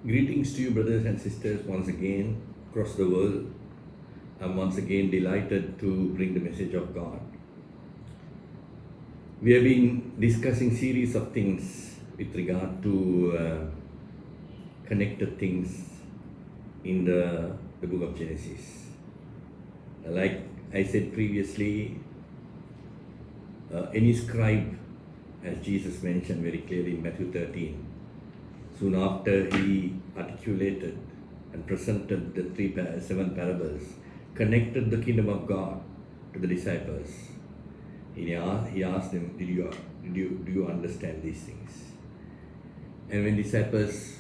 Greetings to you, brothers and sisters, once again across the world. I'm once again delighted to bring the message of God. We have been discussing series of things with regard to connected things in the book of Genesis. Like I said previously, any scribe, as Jesus mentioned very clearly in Matthew 13, soon after he articulated and presented the seven parables, connected the kingdom of God to the disciples. He asked them, do you understand these things? And when disciples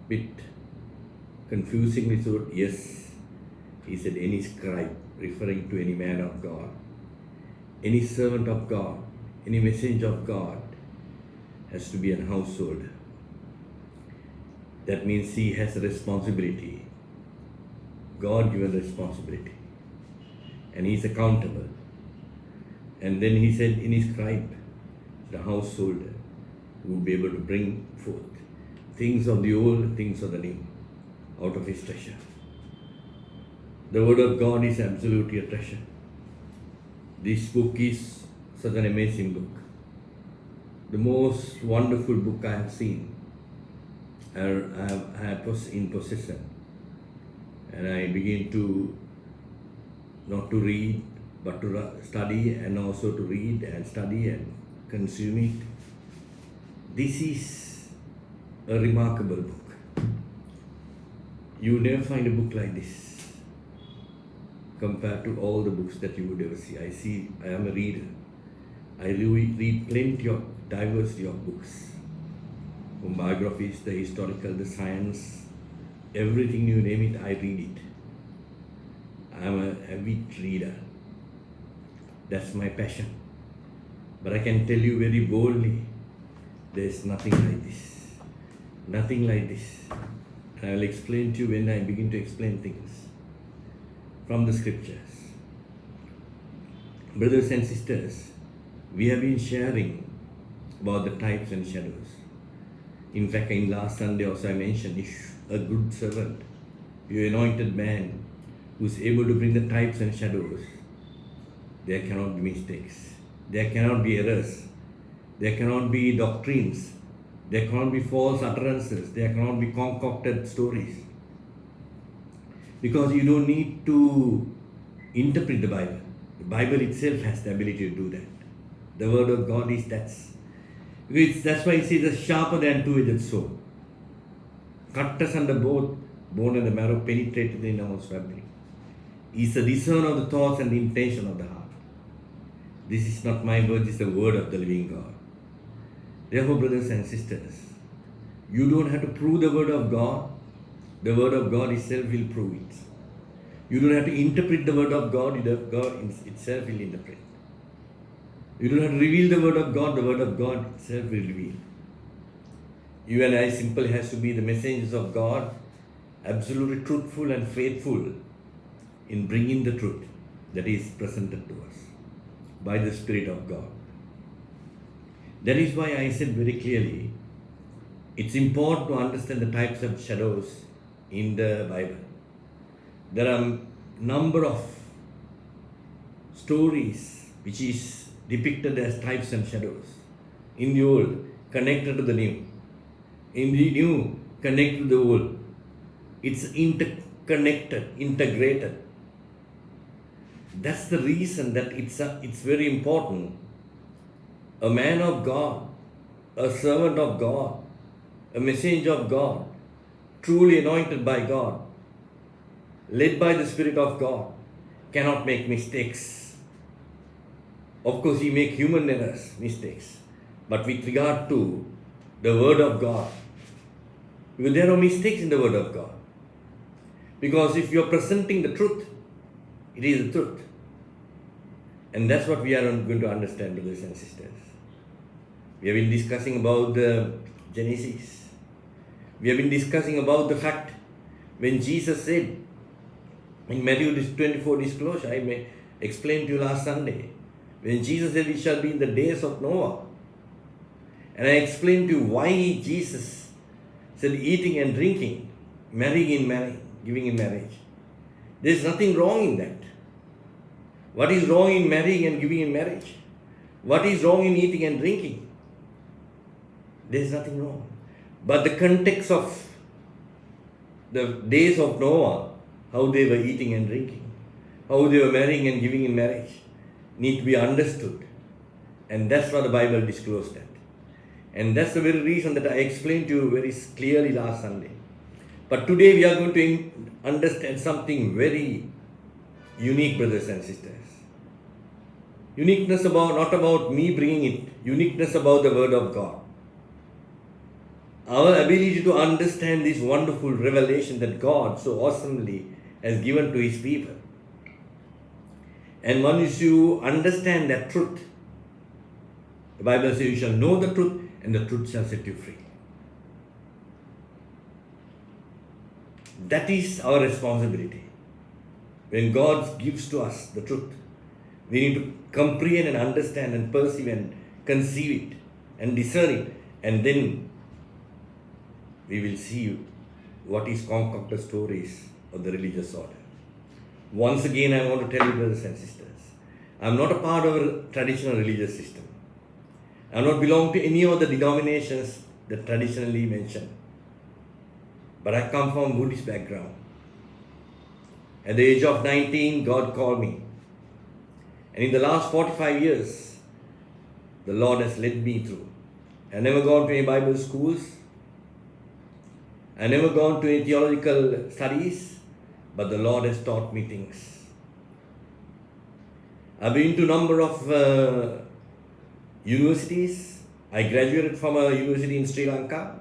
bit confusingly thought, yes, he said, any scribe, referring to any man of God, any servant of God, any messenger of God, has to be a household. That means he has a responsibility, God-given responsibility, and he is accountable. And then he said, in his scribe, the householder, who will be able to bring forth things of the old, things of the new, out of his treasure. The word of God is absolutely a treasure. This book is such an amazing book. The most wonderful book I have seen. I was in possession, and I begin to not to read but to study, and also to read and study and consume it. This is a remarkable book. You never find a book like this compared to all the books that you would ever see. I am a reader. I read plenty of diversity of books. From biographies, the historical, the science, everything you name it, I read it. I am an avid reader. That's my passion. But I can tell you very boldly, there is nothing like this. Nothing like this. And I will explain to you when I begin to explain things from the scriptures. Brothers and sisters, we have been sharing about the types and shadows. In fact, in last Sunday also I mentioned, if a good servant, your anointed man, who is able to bring the types and shadows, there cannot be mistakes, there cannot be errors, there cannot be doctrines, there cannot be false utterances, there cannot be concocted stories. Because you don't need to interpret the Bible. The Bible itself has the ability to do that. The word of God is that's why it says it's sharper than two-edged sword. Cut us under both bone and the marrow, penetrated in our fabric. It's a discerner of the thoughts and the intention of the heart. This is not my word, it's the word of the living God. Therefore, brothers and sisters, you don't have to prove the word of God. The word of God itself will prove it. You don't have to interpret the word of God. The God itself will interpret. You don't have to reveal the word of God itself will reveal. You and I simply has to be the messengers of God, absolutely truthful and faithful in bringing the truth that is presented to us by the Spirit of God. That is why I said very clearly, it's important to understand the types of shadows in the Bible. There are a number of stories which is depicted as types and shadows. In the old, connected to the new. In the new, connected to the old. It's interconnected, integrated. That's the reason that it's very important. A man of God, a servant of God, a messenger of God, truly anointed by God, led by the Spirit of God, cannot make mistakes. Of course, he makes human errors, mistakes. But with regard to the Word of God, because there are mistakes in the Word of God. Because if you are presenting the truth, it is the truth. And that's what we are going to understand, brothers and sisters. We have been discussing about the Genesis. We have been discussing about the fact when Jesus said in Matthew 24 disclosure, I may explain to you last Sunday, when Jesus said, "We shall be in the days of Noah." And I explained to you why Jesus said eating and drinking, marrying in marriage, giving in marriage. There is nothing wrong in that. What is wrong in marrying and giving in marriage? What is wrong in eating and drinking? There is nothing wrong. But the context of the days of Noah, how they were eating and drinking, how they were marrying and giving in marriage, need to be understood. And that's what the Bible disclosed that. And that's the very reason that I explained to you very clearly last Sunday. But today we are going to understand something very unique, brothers and sisters. Uniqueness about, not about me bringing it, uniqueness about the Word of God. Our ability to understand this wonderful revelation that God so awesomely has given to His people. And once you understand that truth, the Bible says you shall know the truth and the truth shall set you free. That is our responsibility. When God gives to us the truth, we need to comprehend and understand and perceive and conceive it and discern it, and then we will see what is concocted stories of the religious order. Once again, I want to tell you, brothers and sisters, I am not a part of a traditional religious system. I do not belong to any of the denominations that traditionally mentioned. But I come from a Buddhist background. At the age of 19, God called me. And in the last 45 years, the Lord has led me through. I have never gone to any Bible schools. I have never gone to any theological studies. But the Lord has taught me things. I've been to a number of universities. I graduated from a university in Sri Lanka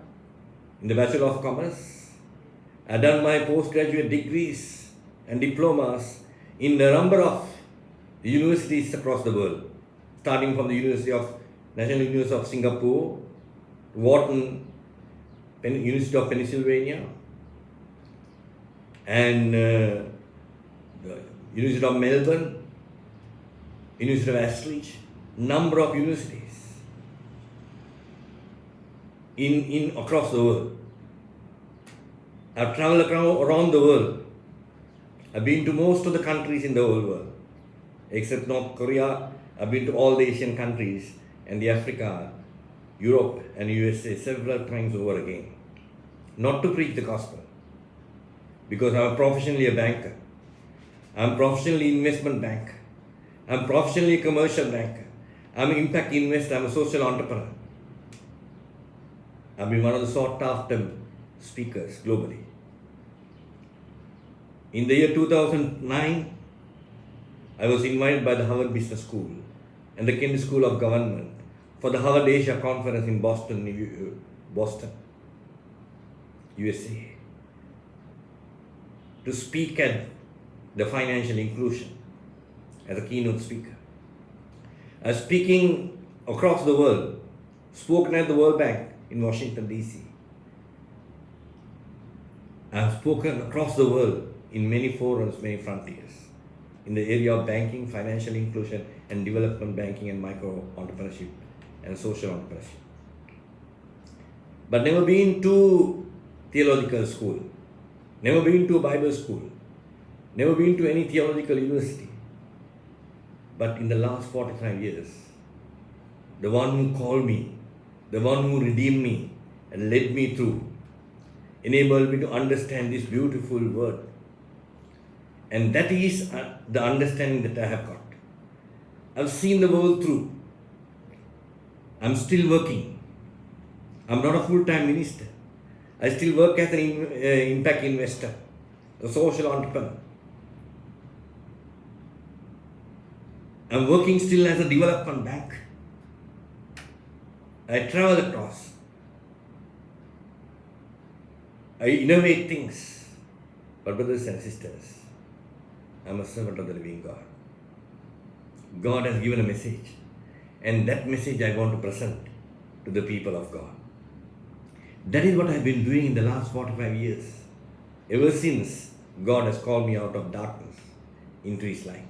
in the Bachelor of Commerce. I've done my postgraduate degrees and diplomas in a number of universities across the world, starting from the National University of Singapore, Wharton, University of Pennsylvania, and the University of Melbourne, University of Ashridge, number of universities in across the world. I've traveled around the world. I've been to most of the countries in the whole world, except North Korea. I've been to all the Asian countries and the Africa, Europe and USA several times over again. Not to preach the gospel, because I'm professionally a banker. I'm professionally investment banker. I'm professionally a commercial banker. I'm an impact investor. I'm a social entrepreneur. I've been one of the sought after speakers globally. In the year 2009, I was invited by the Harvard Business School and the Kennedy School of Government for the Harvard Asia Conference in Boston, USA, to speak at the financial inclusion as a keynote speaker. I was speaking across the world, spoken at the World Bank in Washington, D.C. I have spoken across the world in many forums, many frontiers, in the area of banking, financial inclusion, and development banking and micro entrepreneurship and social entrepreneurship. But never been to theological school, never been to a Bible school, never been to any theological university. But in the last 45 years, the one who called me, the one who redeemed me and led me through, enabled me to understand this beautiful word. And that is the understanding that I have got. I've seen the world through. I'm still working. I'm not a full-time minister. I still work as an impact investor, a social entrepreneur. I'm working still as a development bank. I travel across. I innovate things. But brothers and sisters, I'm a servant of the living God. God has given a message, and that message I want to present to the people of God. That is what I've been doing in the last 45 years, ever since God has called me out of darkness into His light.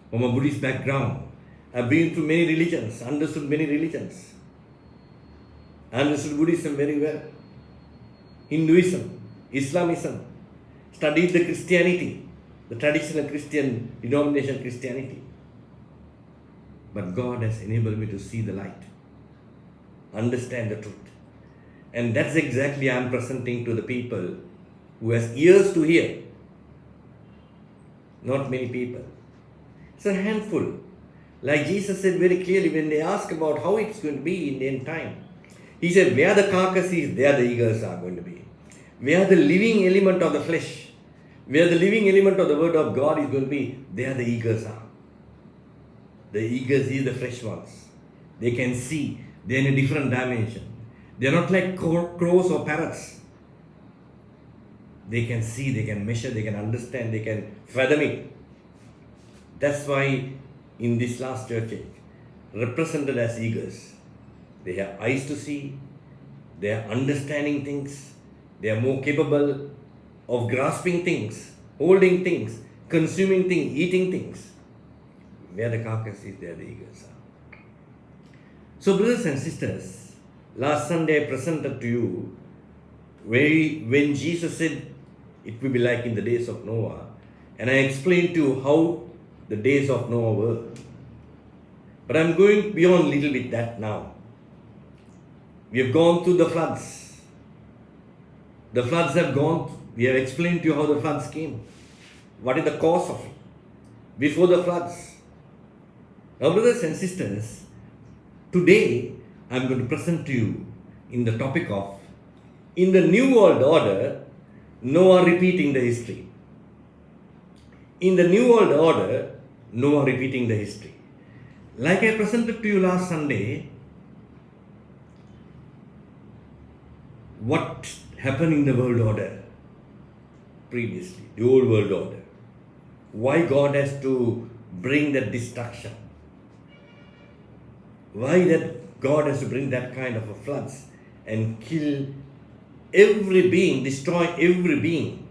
From a Buddhist background, I've been through many religions, understood many religions. I understood Buddhism very well. Hinduism, Islamism, studied the Christianity, the traditional Christian denomination Christianity. But God has enabled me to see the light, understand the truth. And that's exactly I'm presenting to the people who has ears to hear. Not many people. It's a handful. Like Jesus said very clearly when they ask about how it's going to be in the end time. He said, where the carcass is, there the eagles are going to be. Where the living element of the flesh, where the living element of the word of God is going to be, there the eagles are. The eagles is the fresh ones. They can see. They're in a different dimension. They're not like crows or parrots. They can see, they can measure, they can understand, they can fathom it. That's why in this last church age, represented as eagles, they have eyes to see, they are understanding things, they are more capable of grasping things, holding things, consuming things, eating things. Where the carcass is, there the eagles are. So brothers and sisters, last Sunday I presented to you when Jesus said it will be like in the days of Noah, and I explained to you how the days of Noah were. But I'm going beyond a little bit that now. We have gone through the floods. The floods have gone. We have explained to you how the floods came. What is the cause of it? Before the floods. Now, brothers and sisters, today I'm going to present to you in the topic of, in the New World Order, Noah repeating the history. In the New World Order, Noah repeating the history. Like I presented to you last Sunday, what happened in the world order previously, the old world order. Why God has to bring that destruction. Why that God has to bring that kind of a floods and kill every being, destroy every being,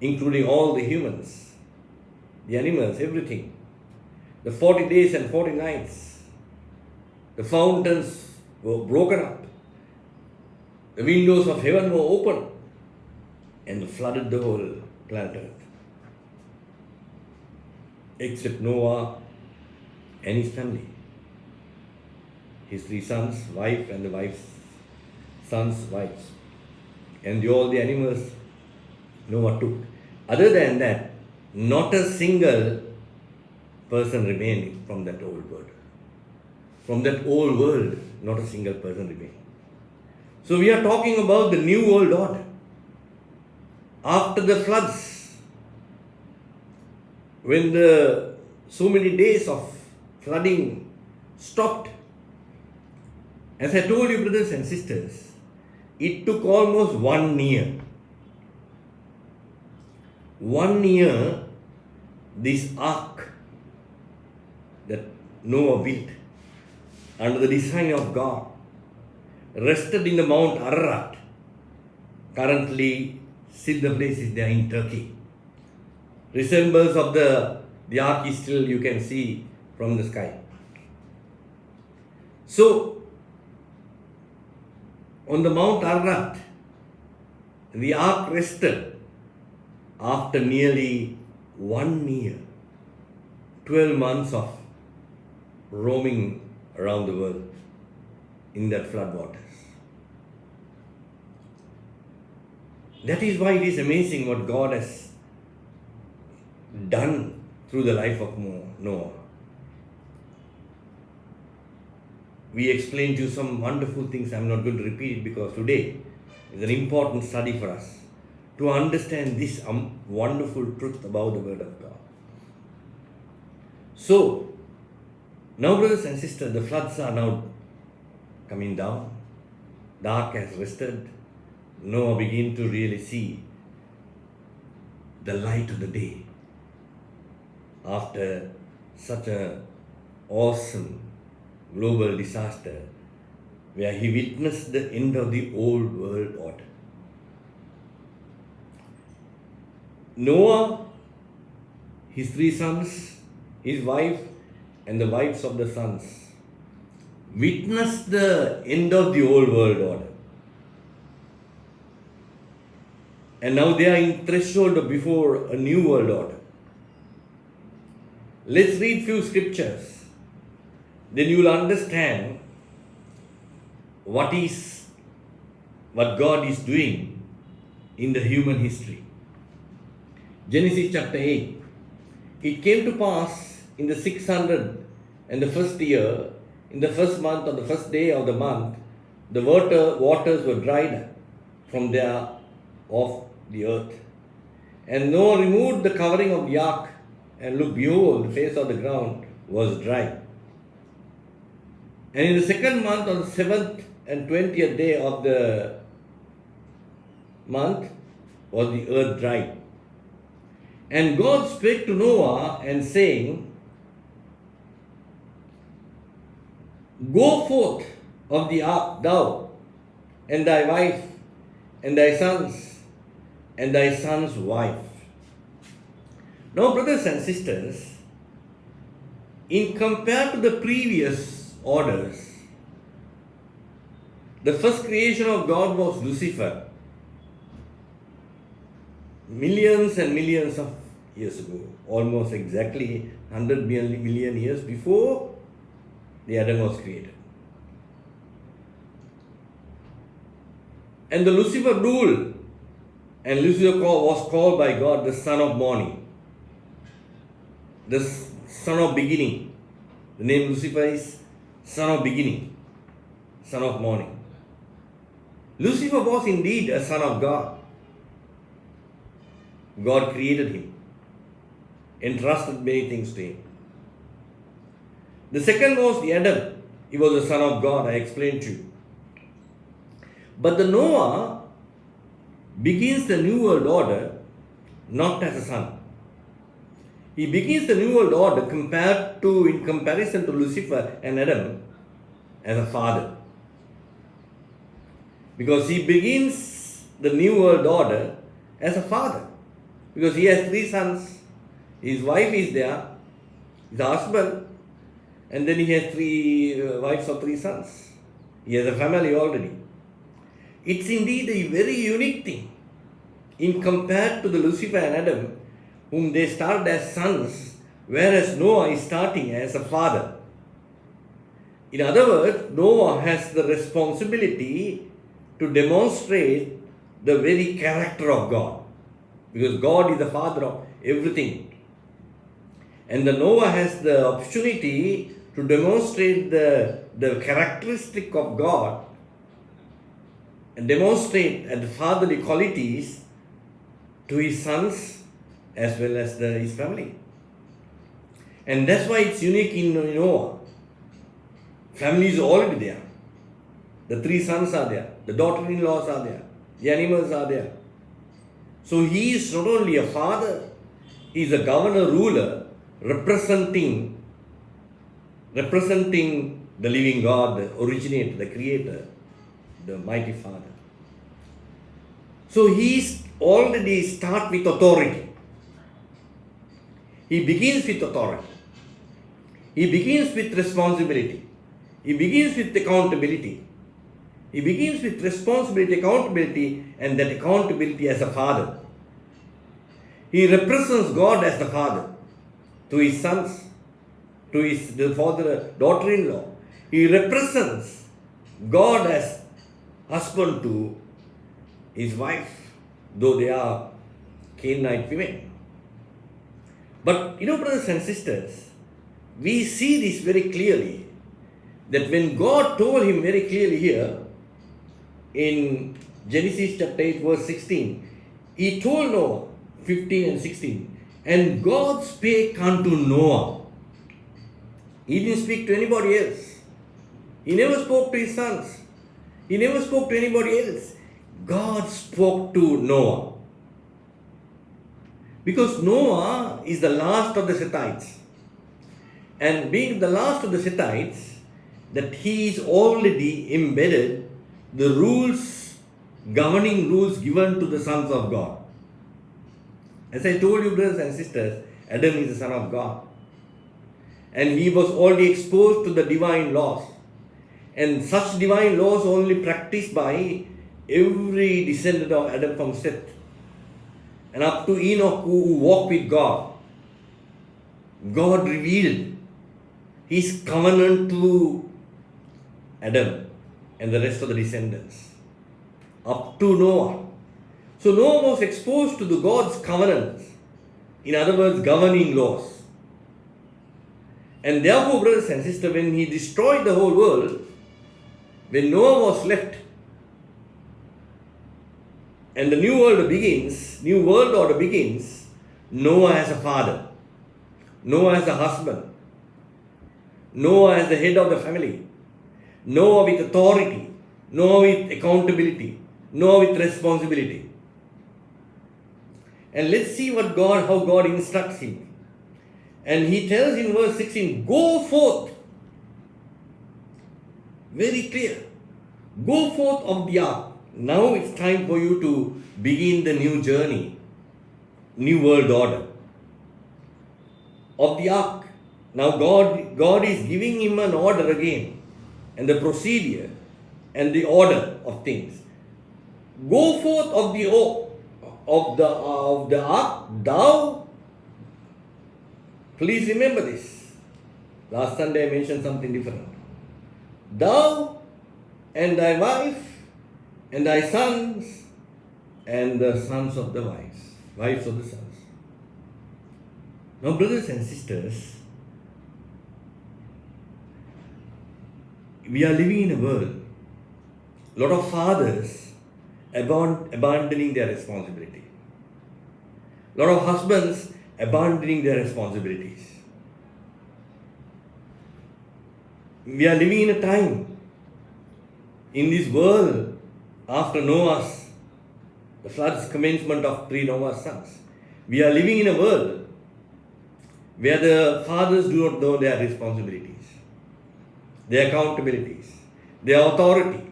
including all the humans, the animals, everything. The 40 days and 40 nights, the fountains were broken up, the windows of heaven were open, and flooded the whole planet Earth. Except Noah and his family, his 3 sons, wife, and the wife's sons' wives, and all the animals Noah took. Other than that, not a single person remained from that old world. From that old world, not a single person remained. So we are talking about the new world order. After the floods, when the so many days of flooding stopped, as I told you, brothers and sisters, it took almost 1 year. 1 year, this ark that Noah built under the design of God rested in the Mount Ararat. Currently, still the place is there in Turkey. Resemblance of the ark is still you can see from the sky. So, on the Mount Ararat, the ark rested after nearly 1 year, 12 months of roaming around the world in that flood waters. That is why it is amazing what God has done through the life of Noah. We explained to you some wonderful things. I'm not going to repeat it because today is an important study for us to understand this wonderful truth about the Word of God. So, now brothers and sisters, the floods are now coming down. The ark has rested. Noah began to really see the light of the day after such an awesome global disaster where he witnessed the end of the old world order. Noah, his 3 sons, his wife, and the wives of the sons witnessed the end of the old world order. And now they are in threshold before a new world order. Let's read few scriptures. Then you will understand what God is doing in the human history. Genesis chapter 8. It came to pass in the 600 and the first year, in the first month, on the first day of the month, the waters were dried from off the earth. And Noah removed the covering of the ark, and look, behold, the face of the ground was dry. And in the second month, on the 7th and 20th day of the month, was the earth dried. And God spake to Noah and saying, Go forth of the ark, thou, and thy wife, and thy sons, and thy son's wife. Now, brothers and sisters, in compared to the previous orders, the first creation of God was Lucifer. Millions and millions of years ago, almost exactly 100 million years before the Adam was created. And the Lucifer ruled, and Lucifer was called by God the son of morning, the son of beginning. The name Lucifer is son of beginning, son of morning. Lucifer was indeed a son of God. God created him, entrusted many things to him. The second was the Adam. He was the son of God, I explained to you. But the Noah begins the new world order not as a son. He begins the new world order in comparison to Lucifer and Adam as a father. Because he begins the new world order as a father. Because he has 3 sons, his wife is there, his husband, and then he has 3 wives or 3 sons. He has a family already. It's indeed a very unique thing in compared to the Lucifer and Adam, whom they started as sons, whereas Noah is starting as a father. In other words, Noah has the responsibility to demonstrate the very character of God. Because God is the father of everything. And the Noah has the opportunity to demonstrate the characteristic of God and demonstrate the fatherly qualities to his sons as well as his family. And that's why it's unique in Noah. Family is already there. The 3 sons are there. The daughter-in-laws are there. The animals are there. So he is not only a father, he is a governor, ruler, representing the living God, the originator, the creator, the mighty Father. So he already starts with authority. He begins with authority. He begins with responsibility. He begins with accountability. He begins with responsibility, accountability, and that accountability as a father. He represents God as the father to his sons, to the father, daughter-in-law. He represents God as husband to his wife, though they are Canaanite women. But brothers and sisters, we see this very clearly, that when God told him very clearly here, in Genesis chapter 8 verse 16, he told Noah, 15 and 16, and God spake unto Noah. He didn't speak to anybody else. He never spoke to his sons. He never spoke to anybody else. God spoke to Noah. Because Noah is the last of the Sethites. And being the last of the Sethites, that he is already embedded the governing rules given to the sons of God. As I told you, brothers and sisters, Adam is the son of God. And he was already exposed to the divine laws. And such divine laws only practiced by every descendant of Adam from Seth. and up to Enoch who walked with God, God revealed His covenant to Adam and the rest of the descendants. Up to Noah. So Noah was exposed to the God's covenants. In other words, governing laws. And therefore, brothers and sisters, when He destroyed the whole world, when Noah was left, and the new world order begins, Noah as a father, Noah as a husband, Noah as the head of the family, Noah with authority, Noah with accountability, Noah with responsibility. And let's see how God instructs him. And He tells in verse 16, go forth. Very clear. Go forth of the ark. Now it's time for you to begin the new journey, new world order. Of the ark. Now God is giving him an order again, and the procedure and the order of things. Go forth of the ark, thou. Please remember this. Last Sunday I mentioned something different. Thou and thy wife and thy sons and the sons of the wives of the sons. Now, brothers and sisters, we are living in a world, a lot of fathers abandoning their responsibility. A lot of husbands abandoning their responsibilities. We are living in a time, in this world, after the flood's commencement of pre-Noah's sons. We are living in a world where the fathers do not know their responsibilities, their accountabilities, their authority.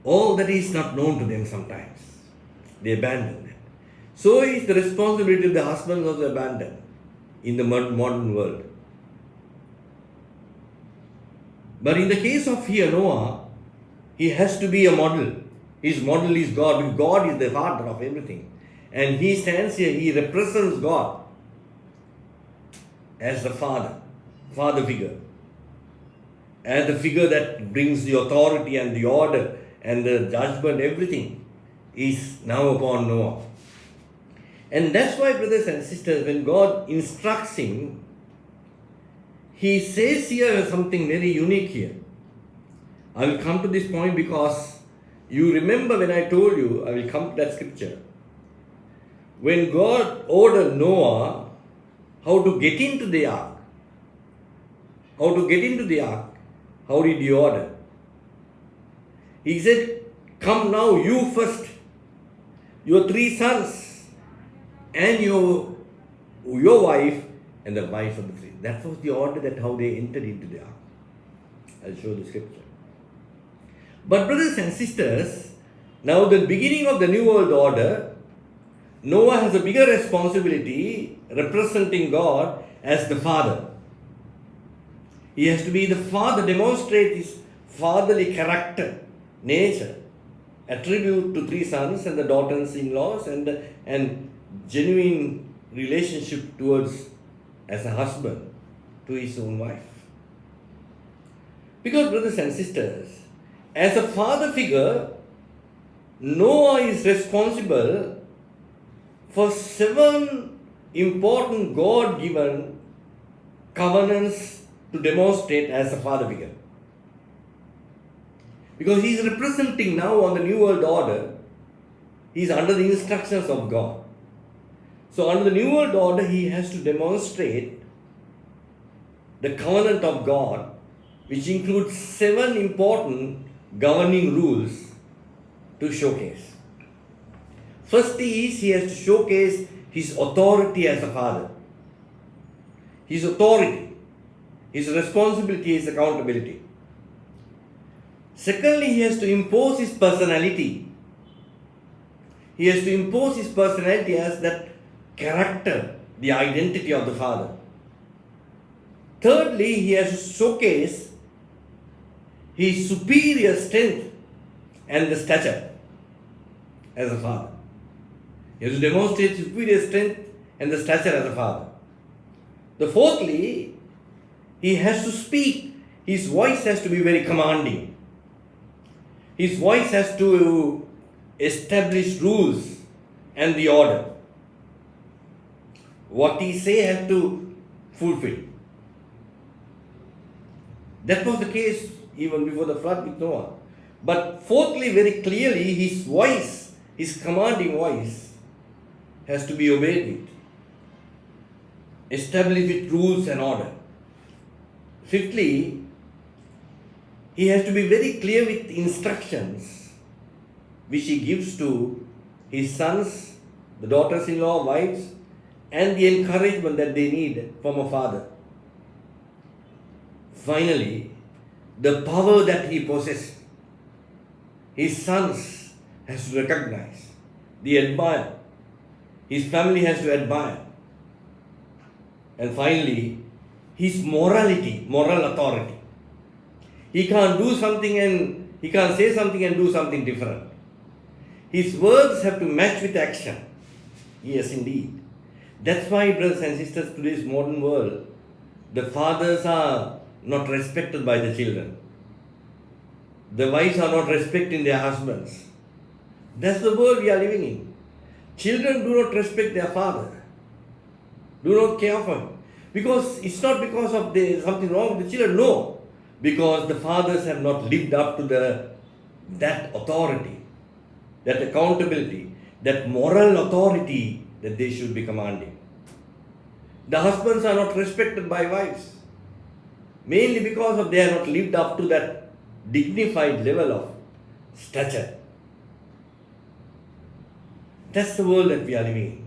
All that is not known to them sometimes. They abandon that. So is the responsibility of the husband also abandoned in the modern world. But in the case of here Noah, he has to be a model. His model is God, because God is the father of everything. And he stands here, he represents God as the father figure. As the figure that brings the authority and the order and the judgment, everything is now upon Noah. And that's why, brothers and sisters, when God instructs him, He says here something very unique here. I will come to this point because you remember when I told you, I will come to that scripture. When God ordered Noah how to get into the ark, how did He order? He said, come now, you first, your 3 sons, and your wife, and the wife of the 3. That was the order, that how they entered into the ark. I'll show the scripture. But brothers and sisters, now the beginning of the New World Order, Noah has a bigger responsibility representing God as the father. He has to be the father, demonstrate his fatherly character, nature, attribute to 3 sons and the daughters-in-laws and genuine relationship towards as a husband to his own wife. Because brothers and sisters, as a father figure, Noah is responsible for 7 important God-given covenants to demonstrate as a father figure. Because he is representing now on the New World Order, he is under the instructions of God. So under the New World Order, he has to demonstrate the covenant of God, which includes 7 important governing rules to showcase. First is he has to showcase his authority as a father. His authority, his responsibility, his accountability. Secondly, he has to impose his personality. He has to impose his personality as that character, the identity of the father. Thirdly, he has to showcase his superior strength and the stature. as a father. He has to demonstrate superior strength and the stature as a father. The fourthly, he has to speak. His voice has to be very commanding. His voice has to establish rules and the order. What he say has to fulfill. That was the case even before the flood with Noah. But fourthly, very clearly, his voice, his commanding voice, has to be obeyed with, established with rules and order. Fifthly, he has to be very clear with instructions which he gives to his sons, the daughters-in-law, wives, and the encouragement that they need from a father. Finally, the power that he possesses, his sons has to recognize, they admire, his family has to admire. And finally, his morality, moral authority. He can't do something and he can't say something and do something different. His words have to match with action. Yes, indeed. That's why, brothers and sisters, today's modern world, the fathers are not respected by the children. The wives are not respecting their husbands. That's the world we are living in. Children do not respect their father. Do not care for him. Because it's not because of something wrong with the children. No. Because the fathers have not lived up to that authority, that accountability, that moral authority that they should be commanding. The husbands are not respected by wives. Mainly because of they have not lived up to that dignified level of stature. That's the world that we are living in.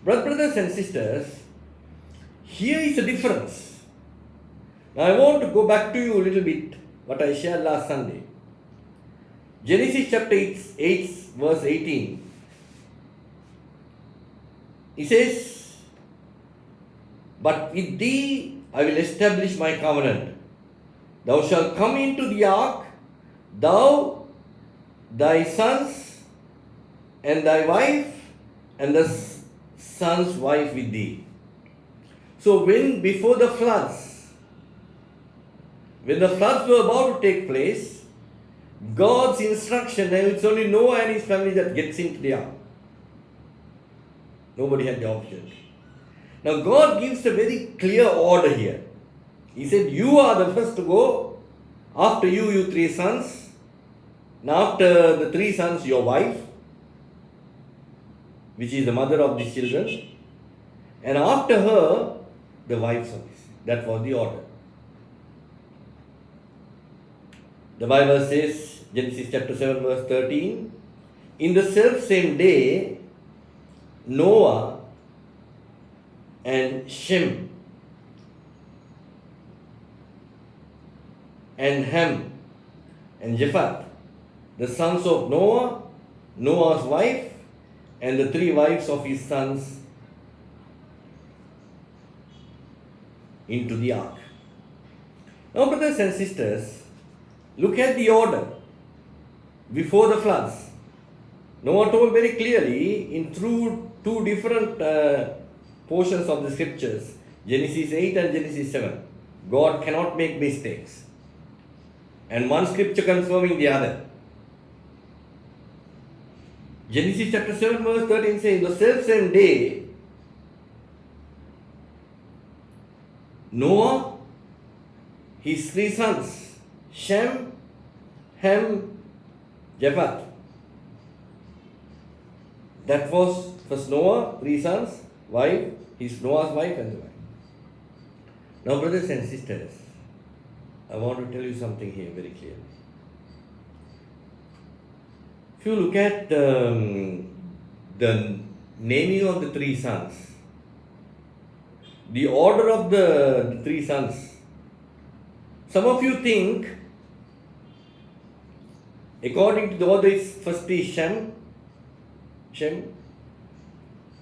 Brothers and sisters, here is the difference. Now I want to go back to you a little bit what I shared last Sunday. Genesis chapter 8 verse 18. He says, "But with thee I will establish my covenant. Thou shalt come into the ark, thou, thy sons, and thy wife, and the son's wife with thee." So when before the floods, when the floods were about to take place, God's instruction, and it's only Noah and his family that gets into the ark. Nobody had the option. Now God gives a very clear order here. He said, you are the first to go. After you, your three sons. Now after the three sons, your wife, which is the mother of these children. And after her, the wives of this. That was the order. The Bible says, Genesis chapter 7 verse 13, in the self same day, Noah and Shem and Ham and Japheth, the sons of Noah, Noah's wife, and the three wives of his sons, into the ark. Now, brothers and sisters, look at the order before the floods. Noah told very clearly in through two different portions of the scriptures, Genesis 8 and Genesis 7. God cannot make mistakes. And one scripture confirming the other. Genesis chapter 7 verse 13 says, the self same day, Noah, his three sons, Shem, Ham, Japheth. That was first Noah, three sons, wife, his Noah's wife and the wife. Now, brothers and sisters, I want to tell you something here very clearly. If you look at the naming of the three sons, the order of the three sons, some of you think, according to the order, is first is Shem,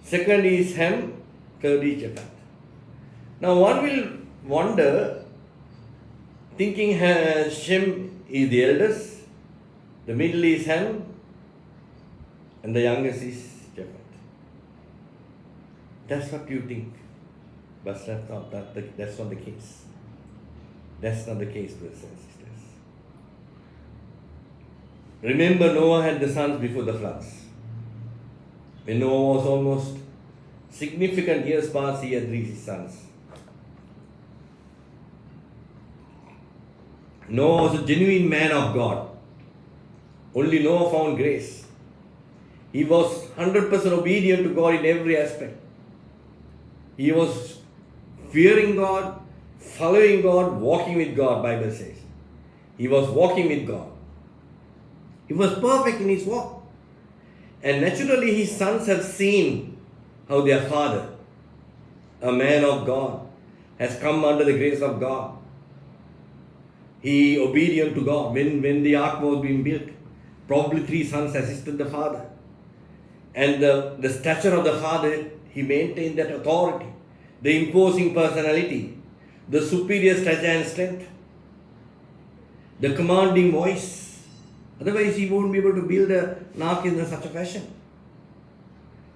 second is Ham, third is Japheth. Now one will wonder, thinking Shem is the eldest, the middle is Ham, and the youngest is Japheth. That's what you think. But that's not the case. That's not the case, brothers and sisters. Remember, Noah had the sons before the floods. When Noah was almost significant years past, he had 3 sons. Noah was a genuine man of God. Only Noah found grace. He was 100% obedient to God in every aspect. He was fearing God, following God, walking with God, Bible says. He was walking with God. He was perfect in his walk. And naturally his sons have seen how their father, a man of God, has come under the grace of God. He obedient to God. When the ark was being built, probably 3 sons assisted the father. And the stature of the father, he maintained that authority, the imposing personality, the superior stature and strength, the commanding voice. Otherwise, he won't be able to build an ark in such a fashion.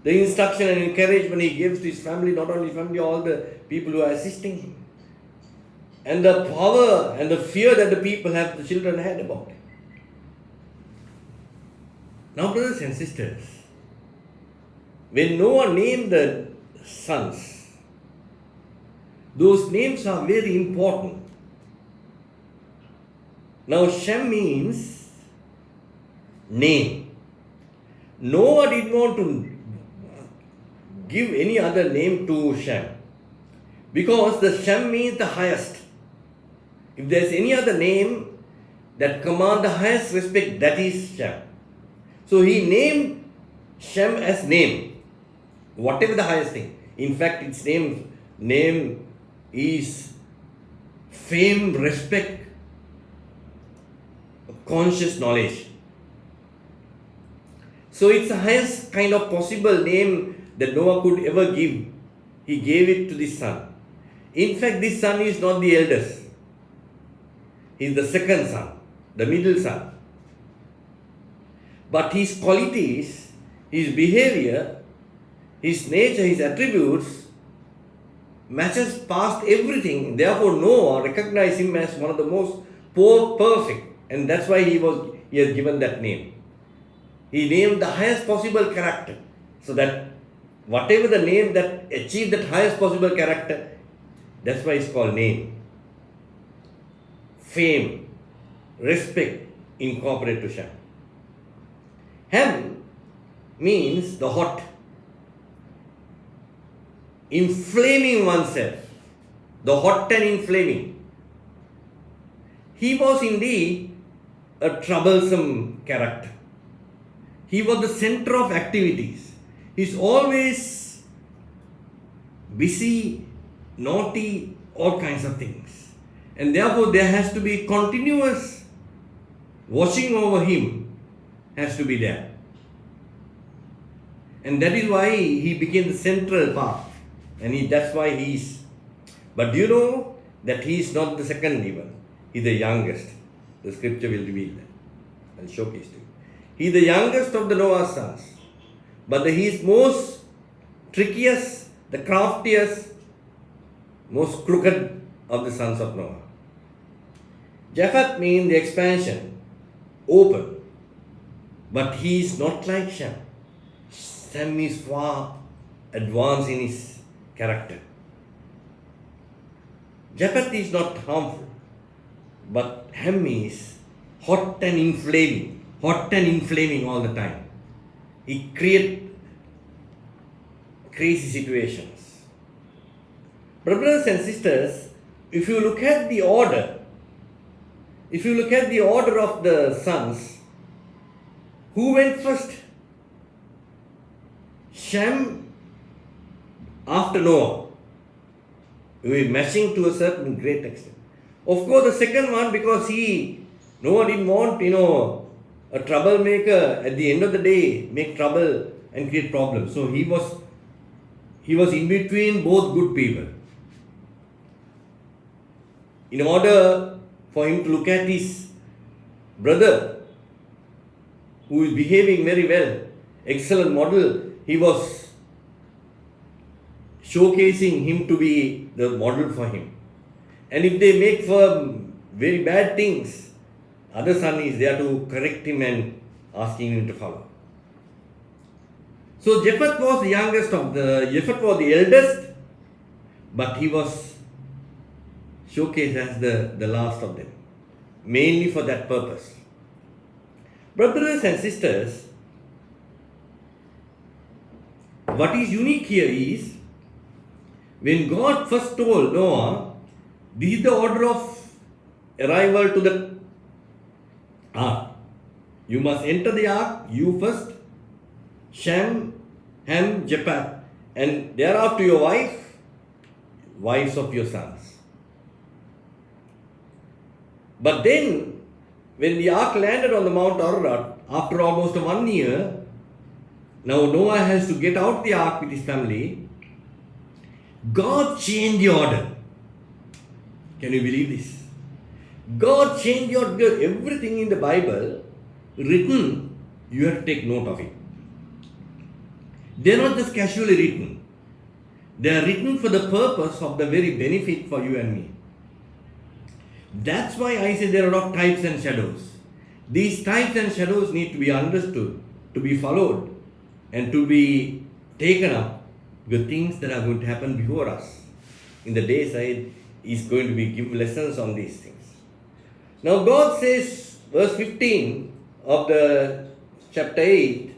The instruction and encouragement he gives to his family, not only family, all the people who are assisting him. And the power and the fear that the people have, the children had about him. Now, brothers and sisters, when Noah named the sons, those names are very important. Now, Shem means name. Noah did not want to give any other name to Shem, because the Shem means the highest. If there is any other name that commands the highest respect, that is Shem. So he named Shem as name, whatever the highest thing. In fact, its name is fame, respect, conscious knowledge. So it's the highest kind of possible name that Noah could ever give. He gave it to this son. In fact, this son is not the eldest. He is the second son, the middle son. But his qualities, his behavior, his nature, his attributes matches past everything. Therefore, Noah recognized him as one of the most perfect, and that's why he has given that name. He named the highest possible character, so that whatever the name that achieved that highest possible character, that's why it's called name. Fame, respect incorporate to Shem. Ham means the hot, inflaming oneself, the hot and inflaming. He was indeed a troublesome character. He was the center of activities. He's always busy, naughty, all kinds of things. And therefore there has to be continuous watching over him has to be there. And that is why he became the central part. And that's why he is. But do you know that he is not the second even? He is the youngest. The scripture will reveal that and showcase to you. He is the youngest of the Noah's sons. But he is most trickiest, the craftiest, most crooked of the sons of Noah. Japheth means the expansion, open. But he is not like Shem. Shem is far advanced in his character. Japheth is not harmful, but Ham is hot and inflaming all the time. He creates crazy situations. Brothers and sisters, if you look at the order of the sons, who went first? Shem after Noah. We are matching to a certain great extent. Of course, the second one, because Noah didn't want, a troublemaker at the end of the day, make trouble and create problems. So he was in between both good people. In order for him to look at his brother, who is behaving very well, excellent model. He was showcasing him to be the model for him. And if they make for very bad things, other son is there to correct him and asking him to follow. So Japheth was the Japheth was the eldest, but he was showcased as the last of them, mainly for that purpose. Brothers and sisters, what is unique here is, when God first told Noah, this is the order of arrival to the ark. You must enter the ark, you first, Shem, Ham, Japheth, and thereafter your wives of your sons. But then, when the ark landed on the Mount Ararat, after almost 1 year, now Noah has to get out the ark with his family. God changed the order. Can you believe this? God changed the order. Everything in the Bible written, you have to take note of it. They are not just casually written. They are written for the purpose of the very benefit for you and me. That's why I say there are a lot of types and shadows. These types and shadows need to be understood, to be followed, and to be taken up. The things that are going to happen before us in the days ahead is going to be give lessons on these things. Now God says, verse 15 of the chapter 8,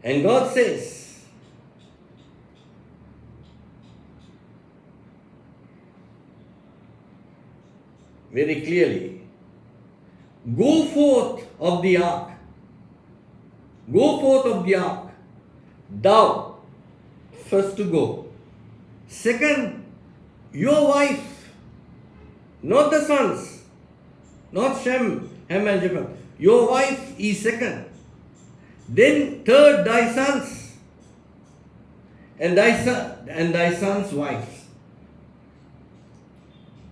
and God says, very clearly, go forth of the ark, go forth of the ark, thou first to go. Second, your wife, not the sons, not Shem, Ham and Japheth. Your wife is second. Then third, thy sons, and thy sons' wives.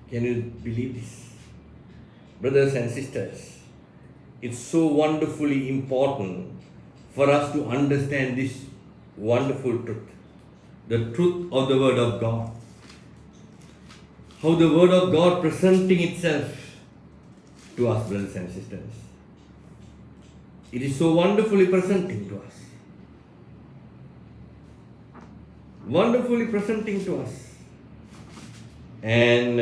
Can you believe this? Brothers and sisters, it's so wonderfully important for us to understand this wonderful truth, the truth of the Word of God. How the Word of God presenting itself to us, brothers and sisters. It is so wonderfully presenting to us. Wonderfully presenting to us. And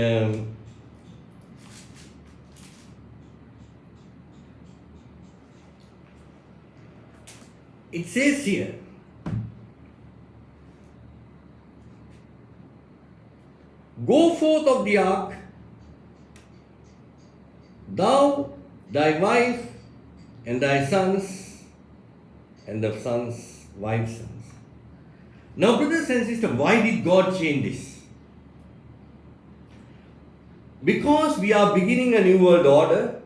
it says here, go forth of the ark, thou, thy wife, and thy sons, and the sons' wives' sons. Now, brothers and sisters, why did God change this? Because we are beginning a new world order.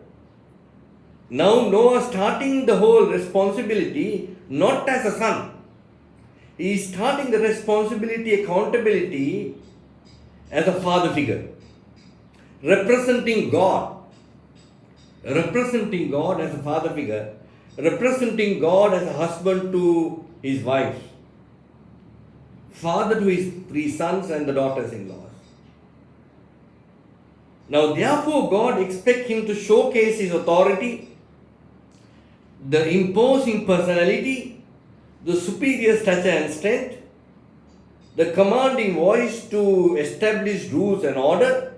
Now Noah starting the whole responsibility not as a son. He is starting the responsibility, accountability as a father figure. Representing God as a father figure. Representing God as a husband to his wife. Father to his 3 sons and the daughters-in-law. Now, therefore, God expects him to showcase his authority, the imposing personality, the superior stature and strength, the commanding voice to establish rules and order,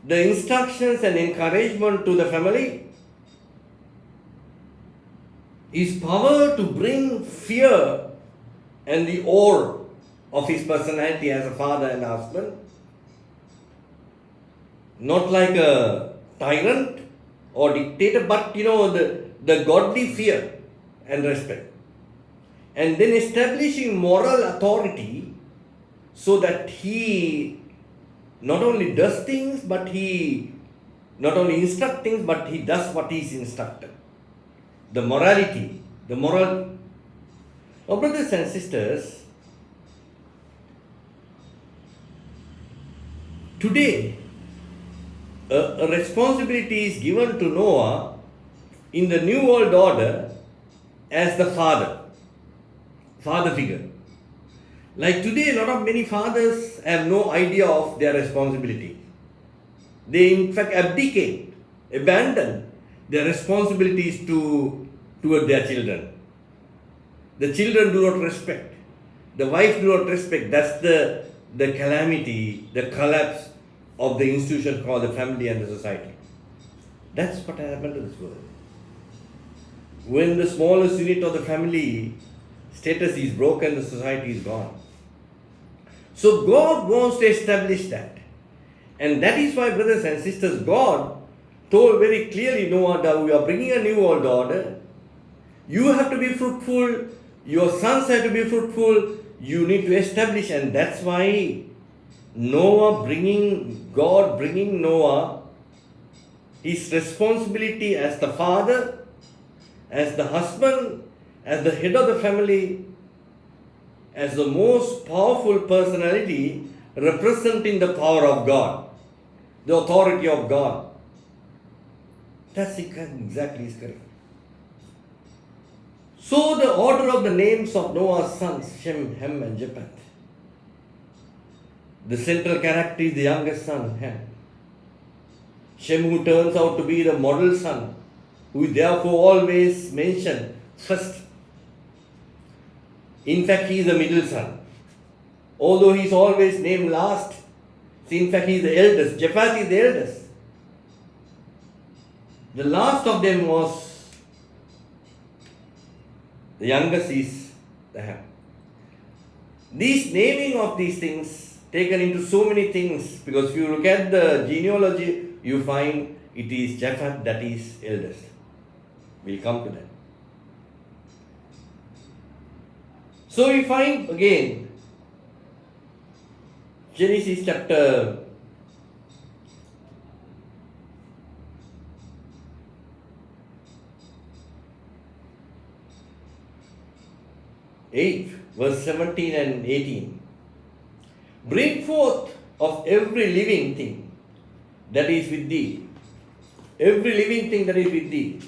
the instructions and encouragement to the family, his power to bring fear and the awe of his personality as a father and husband. Not like a tyrant or dictator, but the godly fear and respect. And then establishing moral authority so that he not only does things, but he not only instructs things, but he does what he is instructed. The morality, the moral. Now, brothers and sisters, today, a responsibility is given to Noah in the New World Order as the father figure. Like today, a lot of many fathers have no idea of their responsibility. They in fact abandon their responsibilities toward their children. The children do not respect. The wife do not respect. That's the calamity, the collapse of the institution called the family and the society. That's what happened to this world. When the smallest unit of the family status is broken, the society is gone. So God wants to establish that. And that is why, brothers and sisters, God told very clearly Noah that we are bringing a new world order. You have to be fruitful. Your sons have to be fruitful. You need to establish. And that's why God bringing Noah, his responsibility as the father, as the husband, as the head of the family, as the most powerful personality representing the power of God, the authority of God. That's exactly is correct. So the order of the names of Noah's sons, Shem, Ham and Japheth. The central character is the youngest son, Ham. Shem, who turns out to be the model son, who is therefore always mentioned first. In fact, he is the middle son. Although he is always named last, in fact, he is the eldest. Japheth is the eldest. The last of them was the youngest is the Ham. These naming of these things taken into so many things, because if you look at the genealogy, you find it is Japheth that is eldest. We'll come to that. So we find again Genesis chapter 8, verse 17 and 18. Bring forth of every living thing that is with thee. Every living thing that is with thee.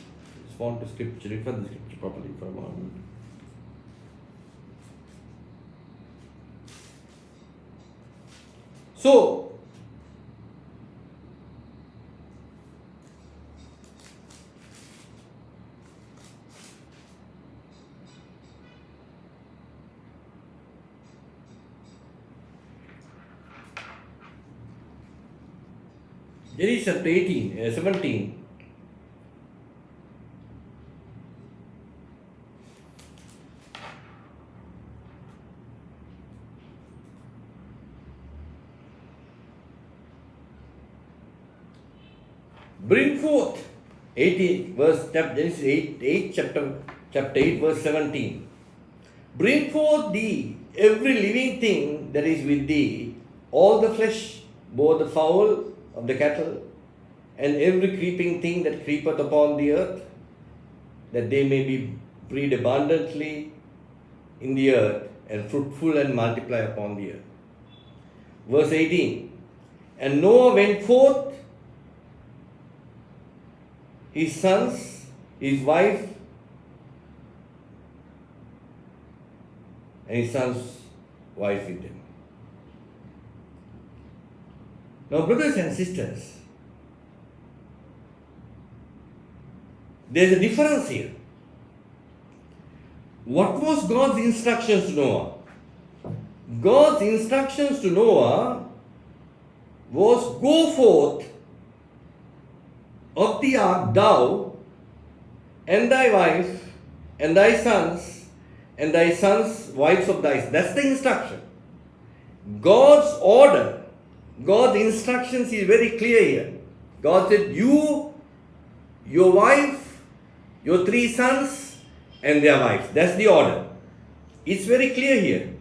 Just want to refer the scripture properly for a moment. So, Genesis chapter 17. Bring forth 18 verse Genesis 8 chapter 8 verse 17. Bring forth thee every living thing that is with thee, all the flesh, both the fowl of the cattle, and every creeping thing that creepeth upon the earth, that they may be breed abundantly in the earth, and fruitful and multiply upon the earth. Verse 18. And Noah went forth, his sons, his wife, and his son's wife with him. Now, brothers and sisters, there is a difference here. What was God's instructions to Noah? God's instructions to Noah was, go forth of the ark, thou and thy wife and thy sons and thy sons' wives of thy. That's the instruction. God's order, God's instructions is very clear here. God said, you, your wife, your 3 sons and their wives. That's the order. It's very clear here.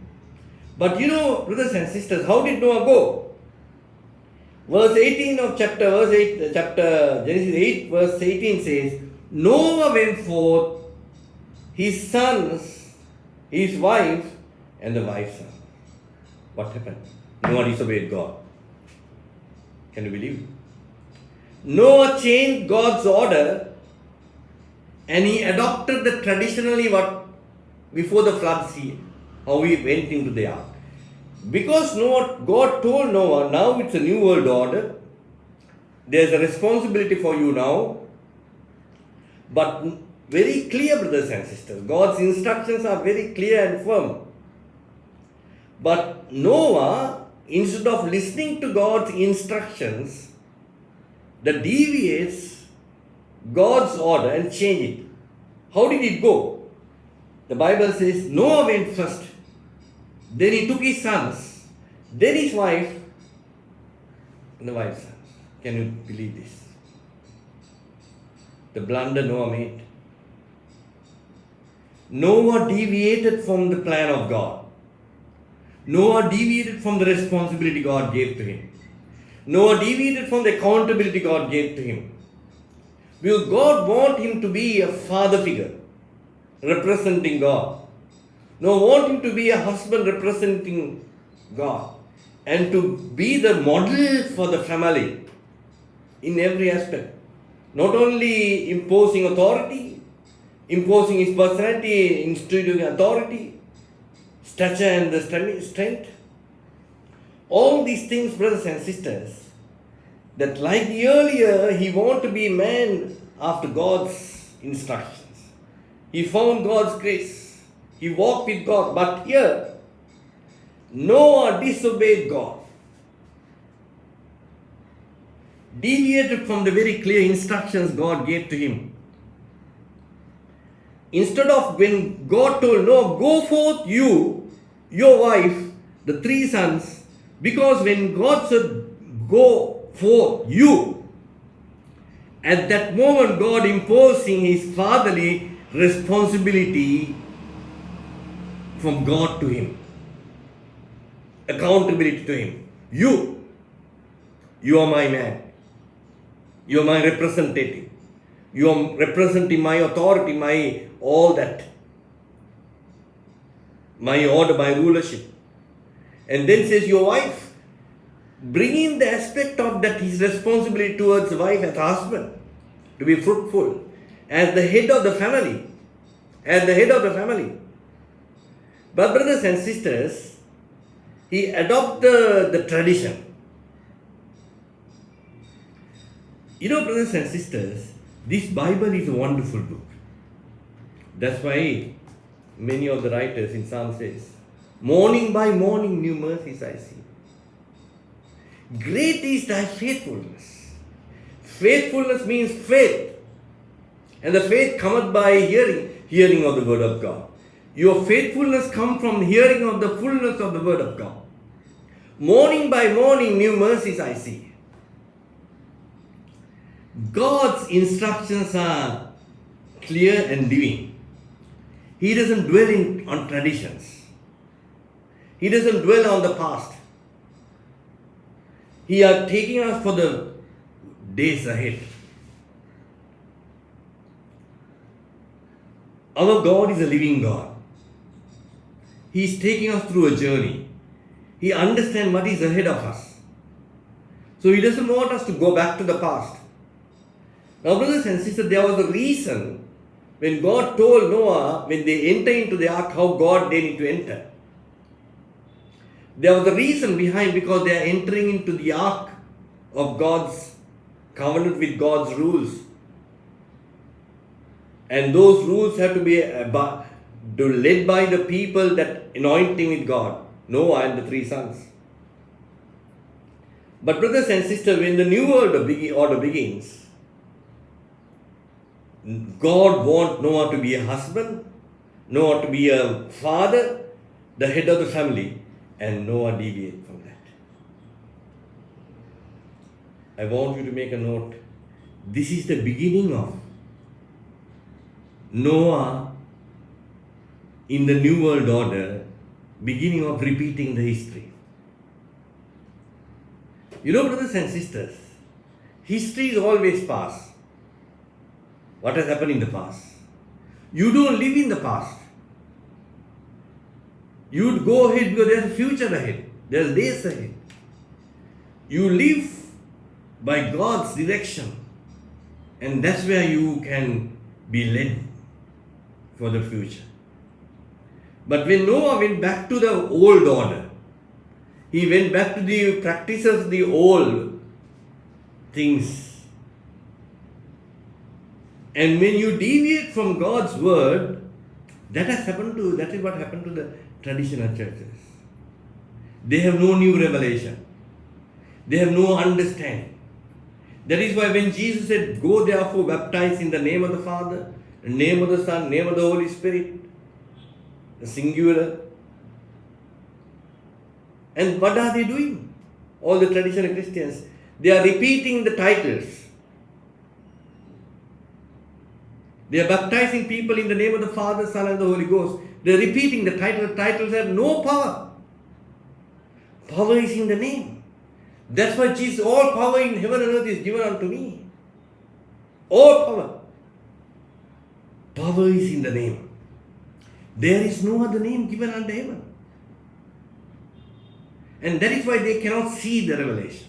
But you know, brothers and sisters, how did Noah go? Verse 18 of chapter Genesis 8 verse 18 says, Noah went forth, his sons, his wife, and the wife's son. What happened? Noah disobeyed God. Can you believe? Noah changed God's order And he adopted the traditionally what before the flood, see how he went into the ark. Because Noah, God told Noah, now it's a new world order. There's a responsibility for you now. But very clear, brothers and sisters. God's instructions are very clear and firm. But Noah, instead of listening to God's instructions, that deviates God's order and change it. How did it go? The Bible says Noah went first. Then he took his sons. Then his wife and the wife's sons. Can you believe this? The blunder Noah made. Noah deviated from the plan of God. Noah deviated from the responsibility God gave to him. Noah deviated from the accountability God gave to him. Because God wanted him to be a father figure representing God. Noah wanted him to be a husband representing God and to be the model for the family in every aspect. Not only imposing authority, imposing his personality, instituting authority, stature and the strength. All these things, brothers and sisters, that like the earlier, he wanted to be a man after God's instructions. He found God's grace. He walked with God. But here, Noah disobeyed God. Deviated from the very clear instructions God gave to him. Instead of when God told Noah, go forth you, your wife, the 3 sons, because when God said, go forth you, at that moment God imposing his fatherly responsibility from God to him. Accountability to him. You are my man. You are my representative. You are representing my authority, my all that. My order, my rulership. And then says your wife, bringing the aspect of that his responsibility towards the wife as husband, to be fruitful, as the head of the family. As the head of the family. But brothers and sisters, he adopted the tradition. You know, brothers and sisters, this Bible is a wonderful book. That's why many of the writers in Psalm says, morning by morning new mercies I see. Great is thy faithfulness. Faithfulness means faith. And the faith cometh by hearing of the word of God. Your faithfulness comes from hearing of the fullness of the word of God. Morning by morning new mercies I see. God's instructions are clear and living. He doesn't dwell on traditions. He doesn't dwell on the past. He is taking us for the days ahead. Our God is a living God. He is taking us through a journey. He understands what is ahead of us. So he doesn't want us to go back to the past. Now, brothers and sisters, there was a reason when God told Noah, when they enter into the ark, how God they need to enter. There was a reason behind, because they are entering into the ark of God's covenant with God's rules. And those rules have to be led by the people that anointing with God, Noah and the 3 sons. But brothers and sisters, when the new order begins, God wants Noah to be a husband, Noah to be a father, the head of the family, and Noah deviates from that. I want you to make a note. This is the beginning of Noah in the New World Order, beginning of repeating the history. You know, brothers and sisters, history is always past. What has happened in the past? You don't live in the past. You go ahead because there's a future ahead. There's days ahead. You live by God's direction. And that's where you can be led for the future. But when Noah went back to the old order, he went back to the practices of the old things. And when you deviate from God's word, that is what happened to the traditional churches. They have no new revelation. They have no understanding. That is why when Jesus said, "Go therefore baptize in the name of the Father, the name of the Son, name of the Holy Spirit," the singular. And what are they doing? All the traditional Christians, they are repeating the titles. They are baptizing people in the name of the Father, Son, and the Holy Ghost. They are repeating the title. Titles have no power. Power is in the name. That's why Jesus, all power in heaven and earth is given unto me. All power. Power is in the name. There is no other name given under heaven. And that is why they cannot see the revelation.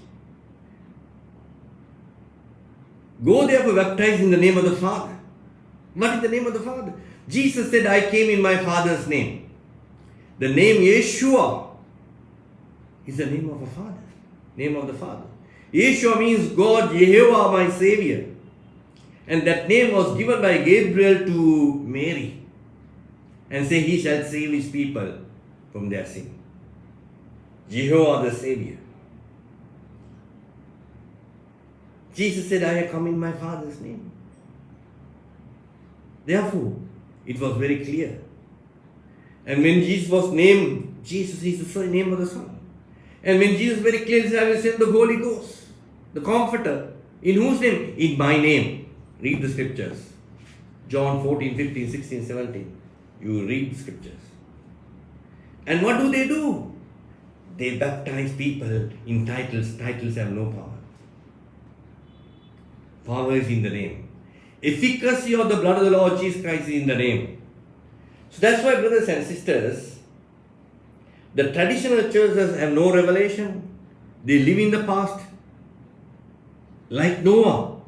Go therefore baptize in the name of the Father. What is the name of the Father? Jesus said, "I came in my Father's name." The name Yeshua is the name of a Father. Name of the Father. Yeshua means God, Yehovah, my Savior. And that name was given by Gabriel to Mary. And say, "He shall save his people from their sin." Jehovah the Savior. Jesus said, "I have come in my Father's name." Therefore, it was very clear. And when Jesus was named, Jesus is the name of the Son. And when Jesus very clearly said, "I will send the Holy Ghost, the Comforter," in whose name? In my name. Read the scriptures. John 14, 15, 16, 17. You read the scriptures. And what do? They baptize people in titles. Titles have no power. Power is in the name. Efficacy of the blood of the Lord Jesus Christ is in the name. So that's why, brothers and sisters, the traditional churches have no revelation. They live in the past. Like Noah,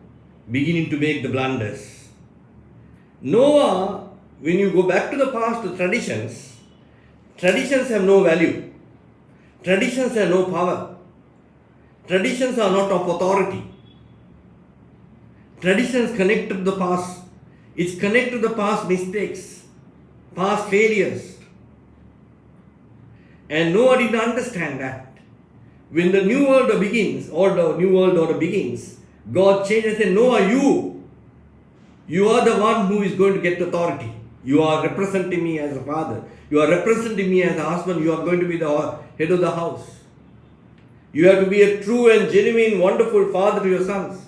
beginning to make the blunders. Noah, when you go back to the past, the traditions have no value. Traditions have no power. Traditions are not of authority. Traditions connect to the past. It's connected to the past mistakes, past failures. And Noah didn't understand that. When the new world order begins, God changed and said, "Noah, you are the one who is going to get authority. You are representing me as a father. You are representing me as a husband. You are going to be the head of the house. You have to be a true and genuine, wonderful father to your sons.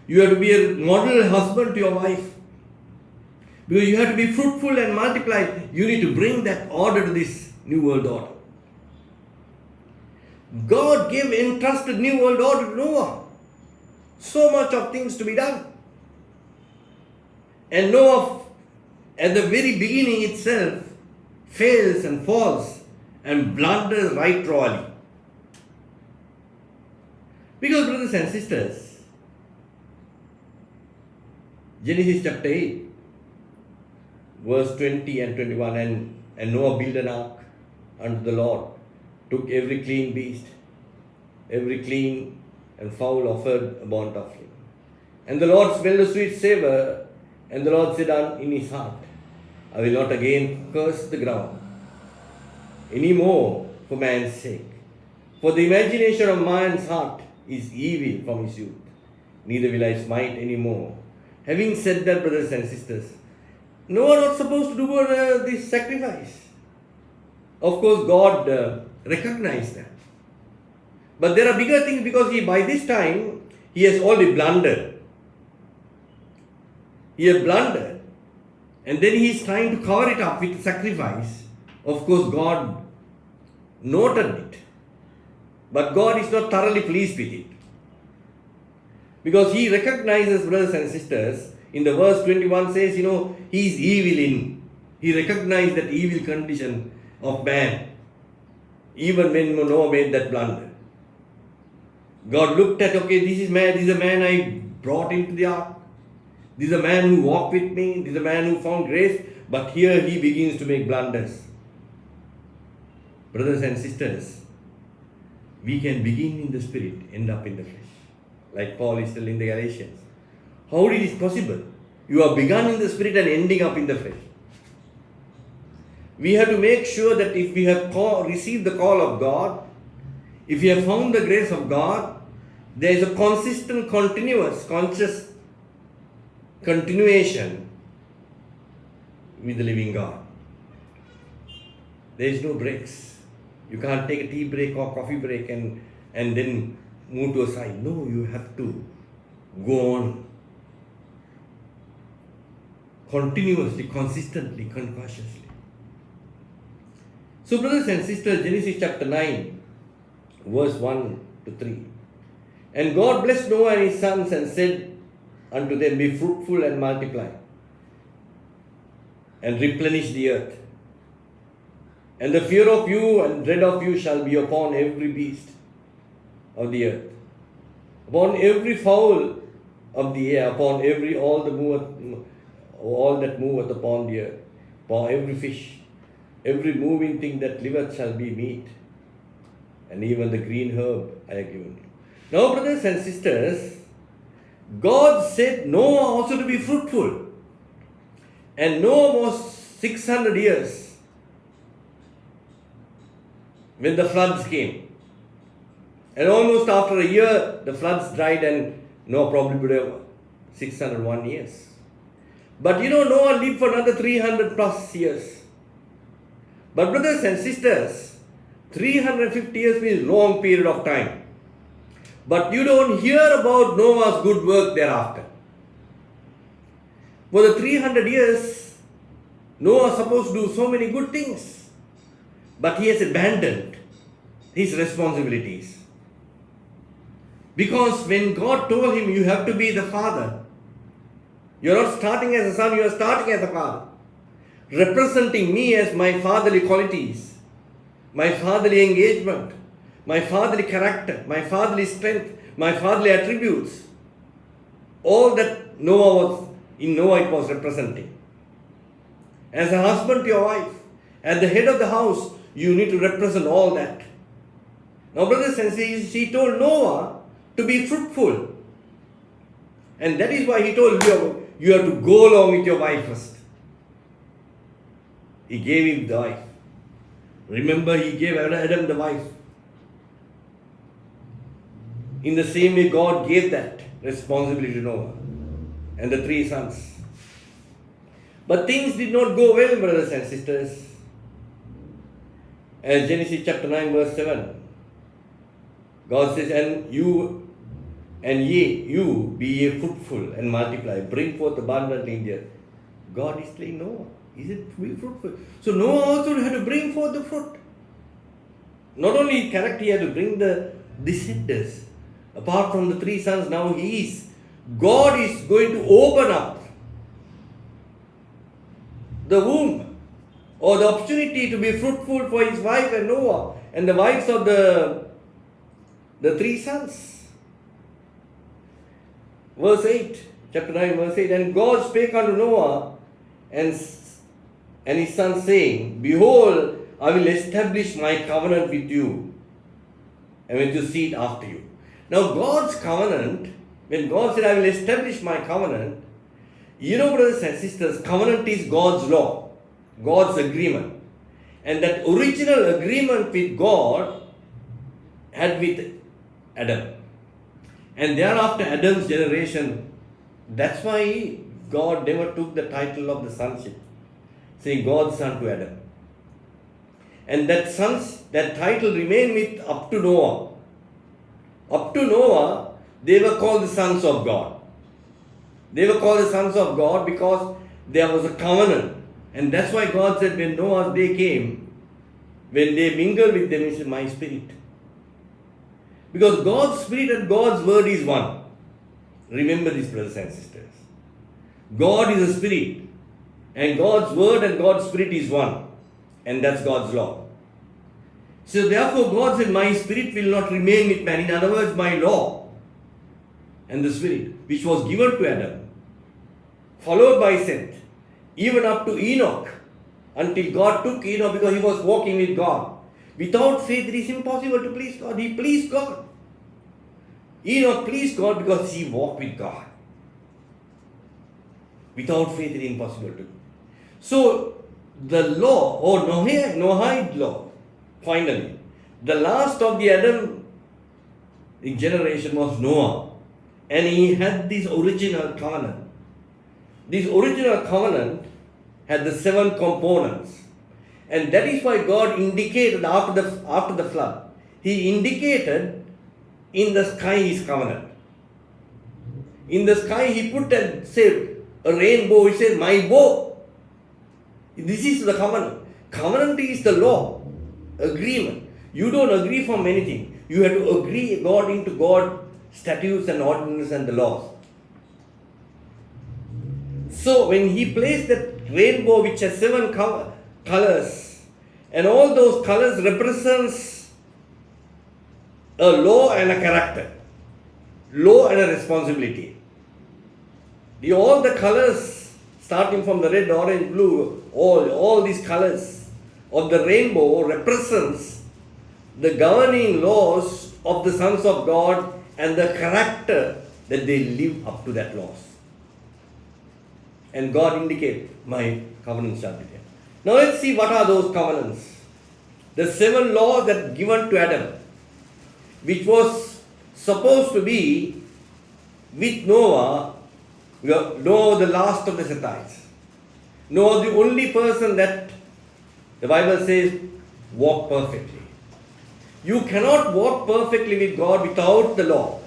You have to be a model husband to your wife. Because you have to be fruitful and multiply. You need to bring that order to this new world order." God gave entrusted new world order to Noah. So much of things to be done. And Noah, at the very beginning itself, fails and falls and blunders right royally. Because, brothers and sisters, Genesis chapter 8, verse 20 and 21, and Noah built an ark unto the Lord, took every clean beast, every clean and fowl offered a burnt offering. And the Lord smelled a sweet savour, and the Lord said in his heart, "I will not again curse the ground any more for man's sake. For the imagination of man's heart is evil from his youth, neither will I smite any more." Having said that, brothers and sisters, Noah not supposed to do this sacrifice. Of course, God recognized that. But there are bigger things, because by this time, he has already blundered. He has blundered. And then he is trying to cover it up with sacrifice. Of course, God noted it. But God is not thoroughly pleased with it. Because he recognizes, brothers and sisters, in the verse 21 says, he is evil he recognized that evil condition of man, even when Noah made that blunder. God looked at, this is a man I brought into the ark. This is a man who walked with me. This is a man who found grace. But here he begins to make blunders. Brothers and sisters, we can begin in the spirit, end up in the flesh. Like Paul is telling the Galatians. How it is possible? You have begun in the spirit and ending up in the flesh. We have to make sure that if we have received the call of God, if we have found the grace of God, there is a consistent, continuous, conscious continuation with the living God. There is no breaks. You can't take a tea break or coffee break and then move to a side. No, you have to go on continuously, consistently, consciously. So, brothers and sisters, Genesis chapter 9, verse 1 to 3. And God blessed Noah and his sons and said unto them, be fruitful and multiply, and replenish the earth. And the fear of you and dread of you shall be upon every beast of the earth, upon every fowl of the air, upon all that moveth upon the earth, upon every fish, every moving thing that liveth shall be meat, and even the green herb I have given you. Now, brothers and sisters, God said Noah also to be fruitful. And Noah was 600 years when the floods came. And almost after a year, the floods dried and Noah probably would have 601 years. But Noah lived for another 300 plus years. But brothers and sisters, 350 years means long period of time. But you don't hear about Noah's good work thereafter. For the 300 years, Noah was supposed to do so many good things. But he has abandoned his responsibilities. Because when God told him, you have to be the father, you are not starting as a son, you are starting as a father. Representing me as my fatherly qualities, my fatherly engagement, my fatherly character, my fatherly strength, my fatherly attributes. All that Noah it was representing. As a husband to your wife, as the head of the house, you need to represent all that. Now, brothers and sisters, he told Noah to be fruitful. And that is why he told you have to go along with your wife first. He gave him the wife. Remember, he gave Adam the wife. In the same way, God gave that responsibility to Noah and the 3 sons. But things did not go well, brothers and sisters. As Genesis chapter 9, verse 7, God says, and you be ye fruitful and multiply, bring forth abundantly in the earth. God is telling Noah, he said, be fruitful. So Noah also had to bring forth the fruit. Not only character, he had to bring the descendants. Apart from the 3 sons, now God is going to open up the womb or the opportunity to be fruitful for his wife and Noah and the wives of the 3 sons. Verse 8, chapter 9, verse 8, and God spake unto Noah and his sons, saying, behold, I will establish my covenant with you and with your seed after you. Now, God's covenant, when God said, I will establish my covenant, brothers and sisters, covenant is God's law, God's agreement. And that original agreement with God had with Adam. And thereafter, Adam's generation, that's why God never took the title of the sonship, saying God's son to Adam. And that title remained up to Noah. Up to Noah, they were called the sons of God. They were called the sons of God because there was a covenant. And that's why God said when Noah's day came, when they mingled with them, he said, my spirit. Because God's spirit and God's word is one. Remember this, brothers and sisters. God is a spirit. And God's word and God's spirit is one. And that's God's law. So therefore God said, my spirit will not remain with man. In other words, my law and the spirit, which was given to Adam, followed by Seth, even up to Enoch, until God took Enoch because he was walking with God. Without faith, it is impossible to please God. He pleased God. Enoch pleased God because he walked with God. Without faith, it is impossible to do. So, the law, or Noahide law, finally, the last of the Adam generation was Noah. And he had this original covenant. This original covenant had the 7 components. And that is why God indicated after the flood, He indicated in the sky His covenant. In the sky He put a rainbow. He said, my bow. This is the covenant. Covenant is the law, agreement. You don't agree from anything. You have to agree God into God statutes and ordinances and the laws. So when He placed that rainbow which has 7 colors, and all those colors represents a law and a character, law and a responsibility. All the colors, starting from the red, orange, blue, all these colors of the rainbow represents the governing laws of the sons of God and the character that they live up to that laws. And God indicates, my covenant shall be there. Now let's see what are those covenants. The 7 laws that given to Adam, which was supposed to be with Noah, the last of the Sethites. Noah, the only person that the Bible says walk perfectly. You cannot walk perfectly with God without the law,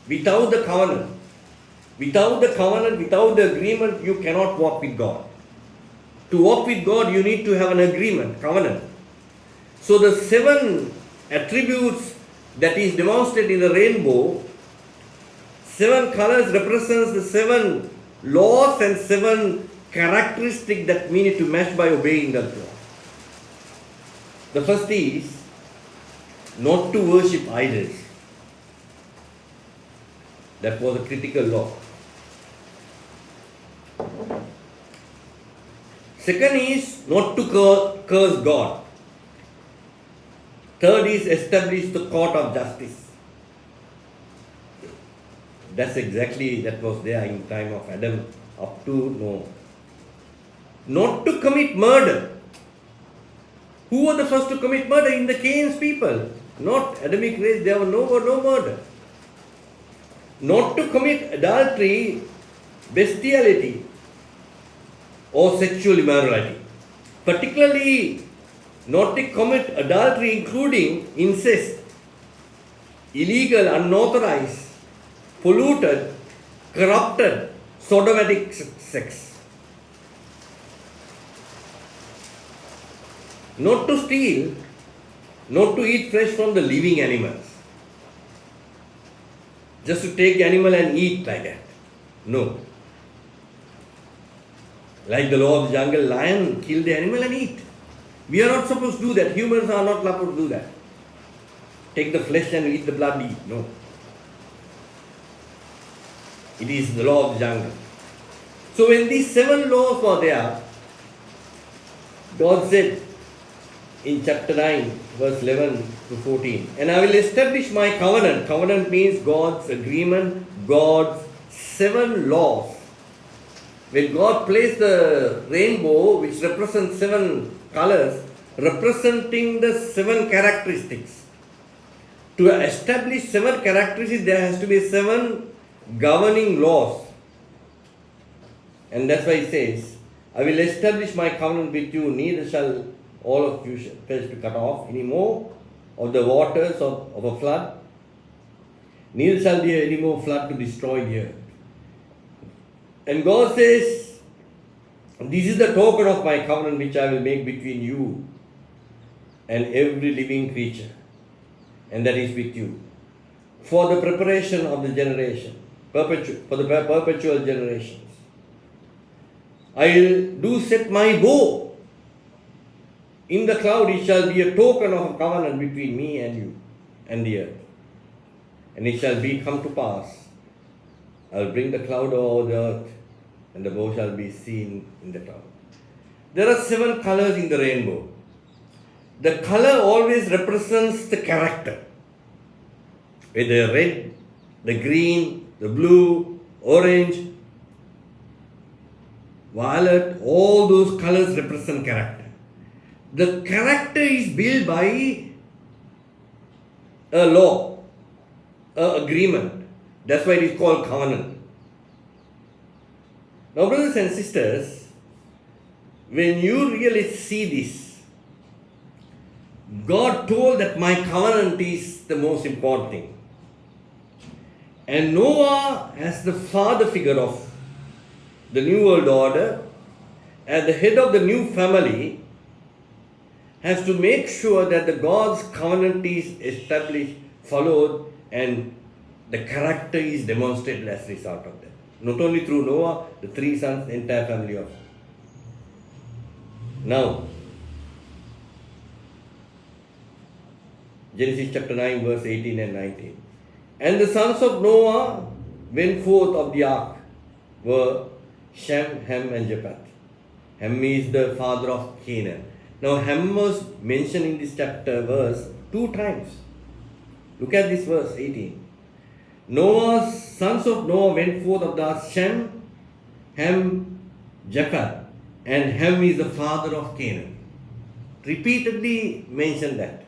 without the covenant. Without the covenant, without the agreement, you cannot walk with God. To walk with God, you need to have an agreement, covenant. So the 7 attributes that is demonstrated in the rainbow, 7 colors represents the 7 laws and 7 characteristics that we need to match by obeying the law. The first is not to worship idols. That was a critical law. Second is not to curse God. Third is establish the court of justice. That was there in time of Adam up to Noah. Not to commit murder. Who were the first to commit murder? In the Cain's people. Not Adamic race, there was no murder. Not to commit adultery, bestiality, or sexual immorality. Particularly, not to commit adultery, including incest, illegal, unauthorized, polluted, corrupted, sodomatic sex. Not to steal, not to eat flesh from the living animals. Just to take the animal and eat like that. No. Like the law of the jungle, lion kill the animal and eat. We are not supposed to do that. Humans are not supposed to do that. Take the flesh and eat the blood, eat. No. It is the law of the jungle. So when these 7 laws were there, God said in chapter 9, verse 11 to 14, and I will establish my covenant. Covenant means God's agreement, God's 7 laws. When God placed the rainbow, which represents 7 colors, representing the 7 characteristics. To establish 7 characteristics, there has to be 7 governing laws. And that's why it says, I will establish my covenant with you, neither shall all of you fail to cut off any more of the waters of a flood, neither shall there any more flood to destroy the earth. And God says, this is the token of my covenant which I will make between you and every living creature, and that is with you, for the preparation of the generation, for the perpetual generations. I will do set my bow in the cloud. It shall be a token of a covenant between me and you and the earth. And it shall come to pass, I will bring the cloud over the earth and the bow shall be seen in the cloud. There are 7 colors in the rainbow. The color always represents the character. With the red, the green, the blue, orange, violet, all those colors represent character. The character is built by a law, an agreement. That's why it is called covenant. Now, brothers and sisters, when you really see this, God told that my covenant is the most important thing. And Noah, as the father figure of the New World Order, as the head of the new family, has to make sure that the God's covenant is established, followed, and the character is demonstrated as a result of that. Not only through Noah, the 3 sons, the entire family of. Now, Genesis chapter 9, verse 18 and 19. And the sons of Noah went forth of the ark were Shem, Ham, and Japheth. Ham is the father of Canaan. Now, Ham was mentioned in this chapter verse 2 times. Look at this verse 18. Noah's sons of Noah went forth of the ark, Shem, Ham, Japheth, and Ham is the father of Canaan. Repeatedly mentioned that.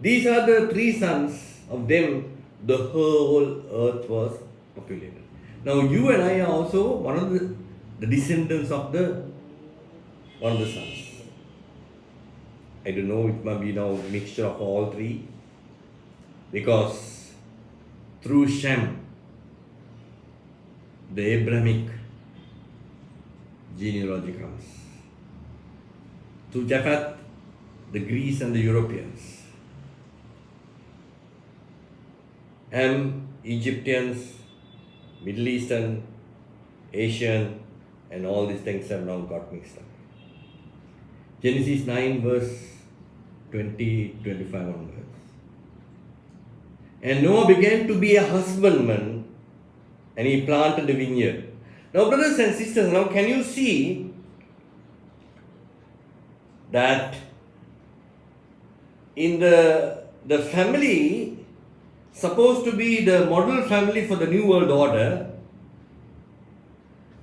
These are the 3 sons of them, the whole earth was populated. Now, you and I are also one of the descendants of one of the sons. I don't know, it might be now a mixture of all 3, because through Shem, the Abrahamic genealogy comes. Through Japheth, the Greeks and the Europeans. Ham, Egyptians, Middle Eastern, Asian, and all these things have now got mixed up. Genesis 9 verse 20, 25 onwards. And Noah began to be a husbandman, and he planted a vineyard. Now, brothers and sisters, now can you see that in the family supposed to be the model family for the New World Order,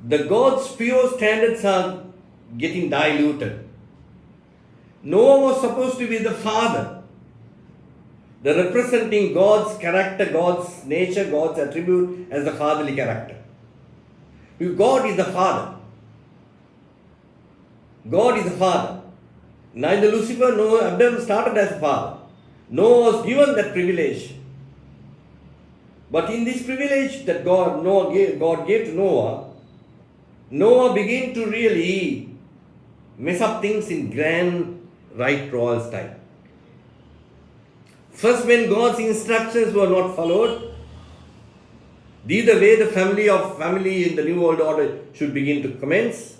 the God's pure standards are getting diluted. Noah was supposed to be the father, the representing God's character, God's nature, God's attribute as the fatherly character. God is the father. God is the father. Neither Lucifer nor Adam started as a father. Noah was given that privilege. But in this privilege that God gave to Noah, Noah began to really mess up things in grand, right royal style. First, when God's instructions were not followed, these are the way the family in the New World Order should begin to commence.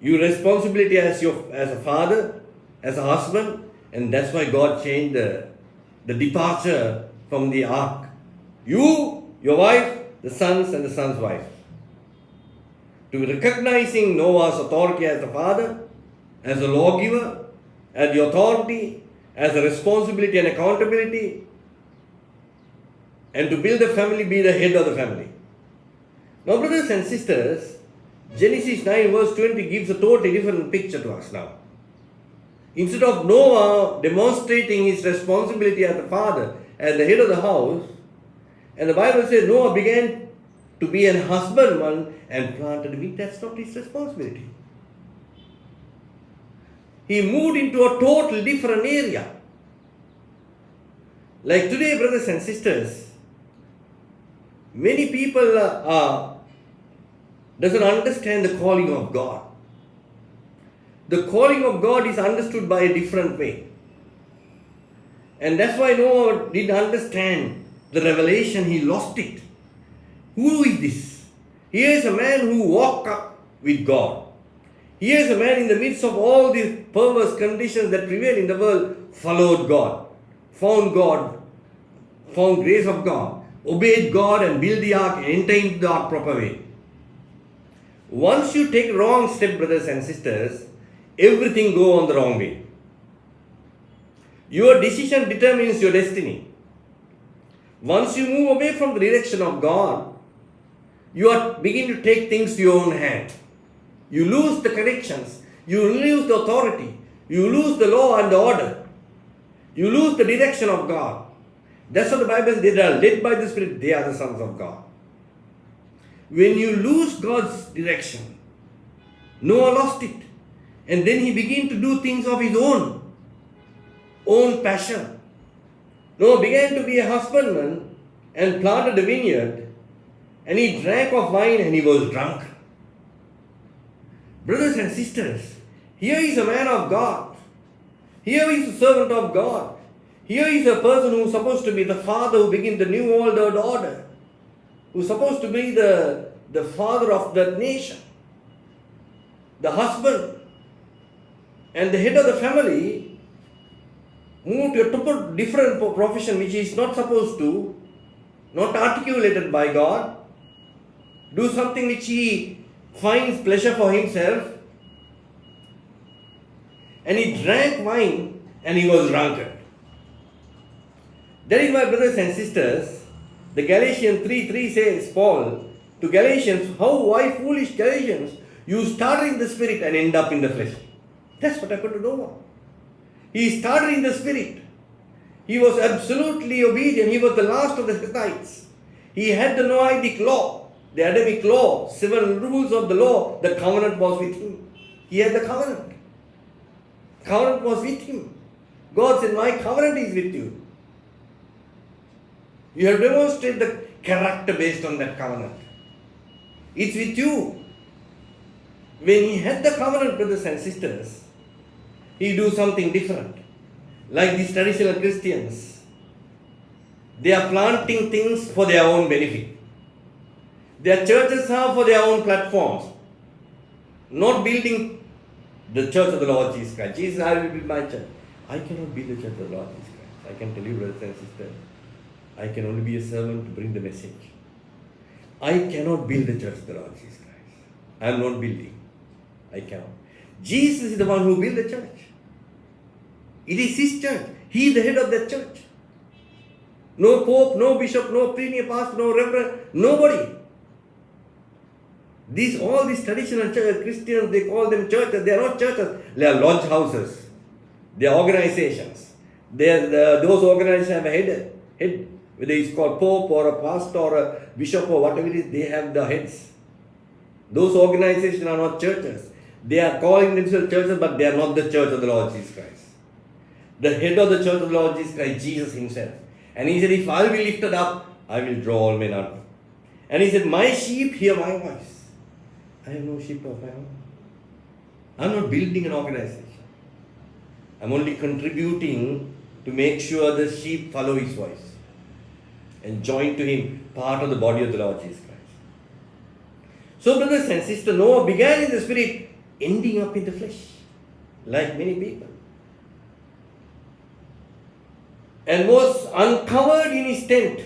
Your responsibility as a father, as a husband, and that's why God changed the departure from the ark. You, your wife, the sons, and the son's wife. To recognizing Noah's authority as a father, as a lawgiver, as the authority, as a responsibility and accountability, and to build a family, be the head of the family. Now, brothers and sisters, Genesis 9 verse 20 gives a totally different picture to us now. Instead of Noah demonstrating his responsibility as the father, as the head of the house, and the Bible says Noah began to be an husbandman and planted a vineyard. That's not his responsibility. He moved into a total different area. Like today, brothers and sisters, many people doesn't understand the calling of God. The calling of God is understood by a different way. And that's why Noah didn't understand the revelation. He lost it. Who is this? Here is a man who walked up with God. Here is a man in the midst of all these perverse conditions that prevail in the world, followed God, found grace of God, obeyed God and built the ark and entered into the ark proper way. Once you take wrong step, brothers and sisters, everything go on the wrong way. Your decision determines your destiny. Once you move away from the direction of God, you are begin to take things to your own hand. You lose the connections. You lose the authority. You lose the law and the order. You lose the direction of God. That's what the Bible says. They are led by the Spirit. They are the sons of God. When you lose God's direction, Noah lost it. And then he began to do things of his own passion. Noah began to be a husbandman and planted a vineyard, and he drank of wine and he was drunk. Brothers and sisters, here is a man of God. Here is a servant of God. Here is a person who is supposed to be the father who begins the new world order, who is supposed to be the father of that nation, the husband, and the head of the family, moved to a total different profession which he is not supposed to, not articulated by God, do something which he finds pleasure for himself, and he drank wine and he was drunkard. That is why, brothers and sisters, the Galatians 3:3 says, Paul, to Galatians, why foolish Galatians, you started in the spirit and end up in the flesh. That's what happened to Noah. He started in the spirit. He was absolutely obedient. He was the last of the Hittites. He had the Noahic law, the Adamic law, 7 rules of the law. The covenant was with him. He had the covenant. Covenant was with him. God said, my covenant is with you. You have demonstrated the character based on that covenant. It's with you. When he had the covenant, brothers and sisters, he do something different. Like these traditional Christians, they are planting things for their own benefit. Their churches are for their own platforms, not building the church of the Lord Jesus Christ. Jesus, I will build my church. I cannot build the church of the Lord Jesus Christ. I can tell you, brothers and sisters, I can only be a servant to bring the message. I cannot build the church of the Lord Jesus Christ. I am not building. I cannot. Jesus is the one who built the church. It is his church. He is the head of that church. No pope, no bishop, no premier pastor, no reverend, nobody. All these traditional Christians, they call them churches. They are not churches. They are lodge houses. They are organizations. Those organizations have a head. Whether it's called pope or a pastor or a bishop or whatever it is, they have the heads. Those organizations are not churches. They are calling themselves churches, but they are not the church of the Lord Jesus Christ. The head of the church of the Lord Jesus Christ, Jesus himself. And he said, if I will be lifted up, I will draw all men unto me. And he said, my sheep hear my voice. I have no sheep of my own. I'm not building an organization. I'm only contributing to make sure the sheep follow his voice and join to him, part of the body of the Lord Jesus Christ. So, brothers and sisters, Noah began in the spirit, ending up in the flesh, like many people, and was uncovered in his tent.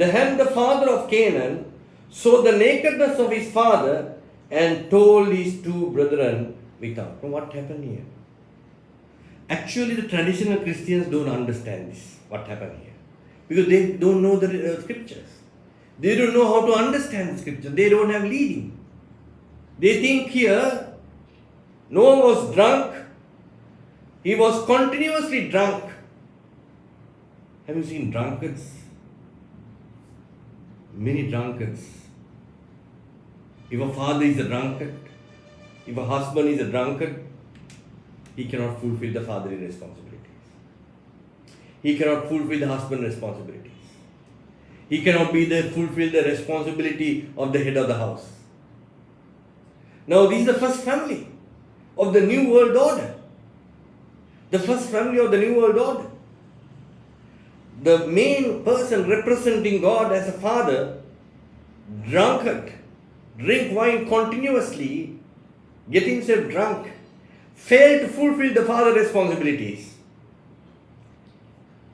Ham, the father of Canaan, saw the nakedness of his father and told his 2 brethren without. Now, what happened here? Actually, the traditional Christians don't understand this, what happened here. Because they don't know the scriptures. They don't know how to understand the scripture. They don't have leading. They think here, Noah was drunk. He was continuously drunk. Have you seen drunkards? Many drunkards. If a father is a drunkard, if a husband is a drunkard, he cannot fulfill the fatherly responsibilities. He cannot fulfill the husband responsibilities. He cannot fulfill the responsibility of the head of the house. Now, this is the first family of the New World Order. The first family of the New World Order. The main person representing God as a father, drunkard, drink wine continuously, get himself drunk, failed to fulfill the father responsibilities,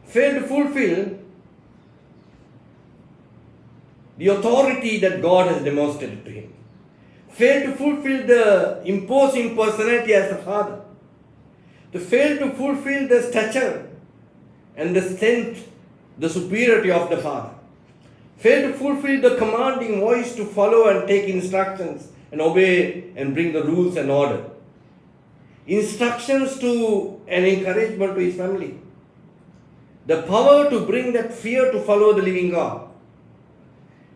failed to fulfill the authority that God has demonstrated to him. failed to fulfill the imposing personality as the father, to fail to fulfill the stature and the strength, the superiority of the father, failed to fulfill the commanding voice to follow and take instructions and obey and bring the rules and order, instructions to and encouragement to his family, the power to bring that fear to follow the living God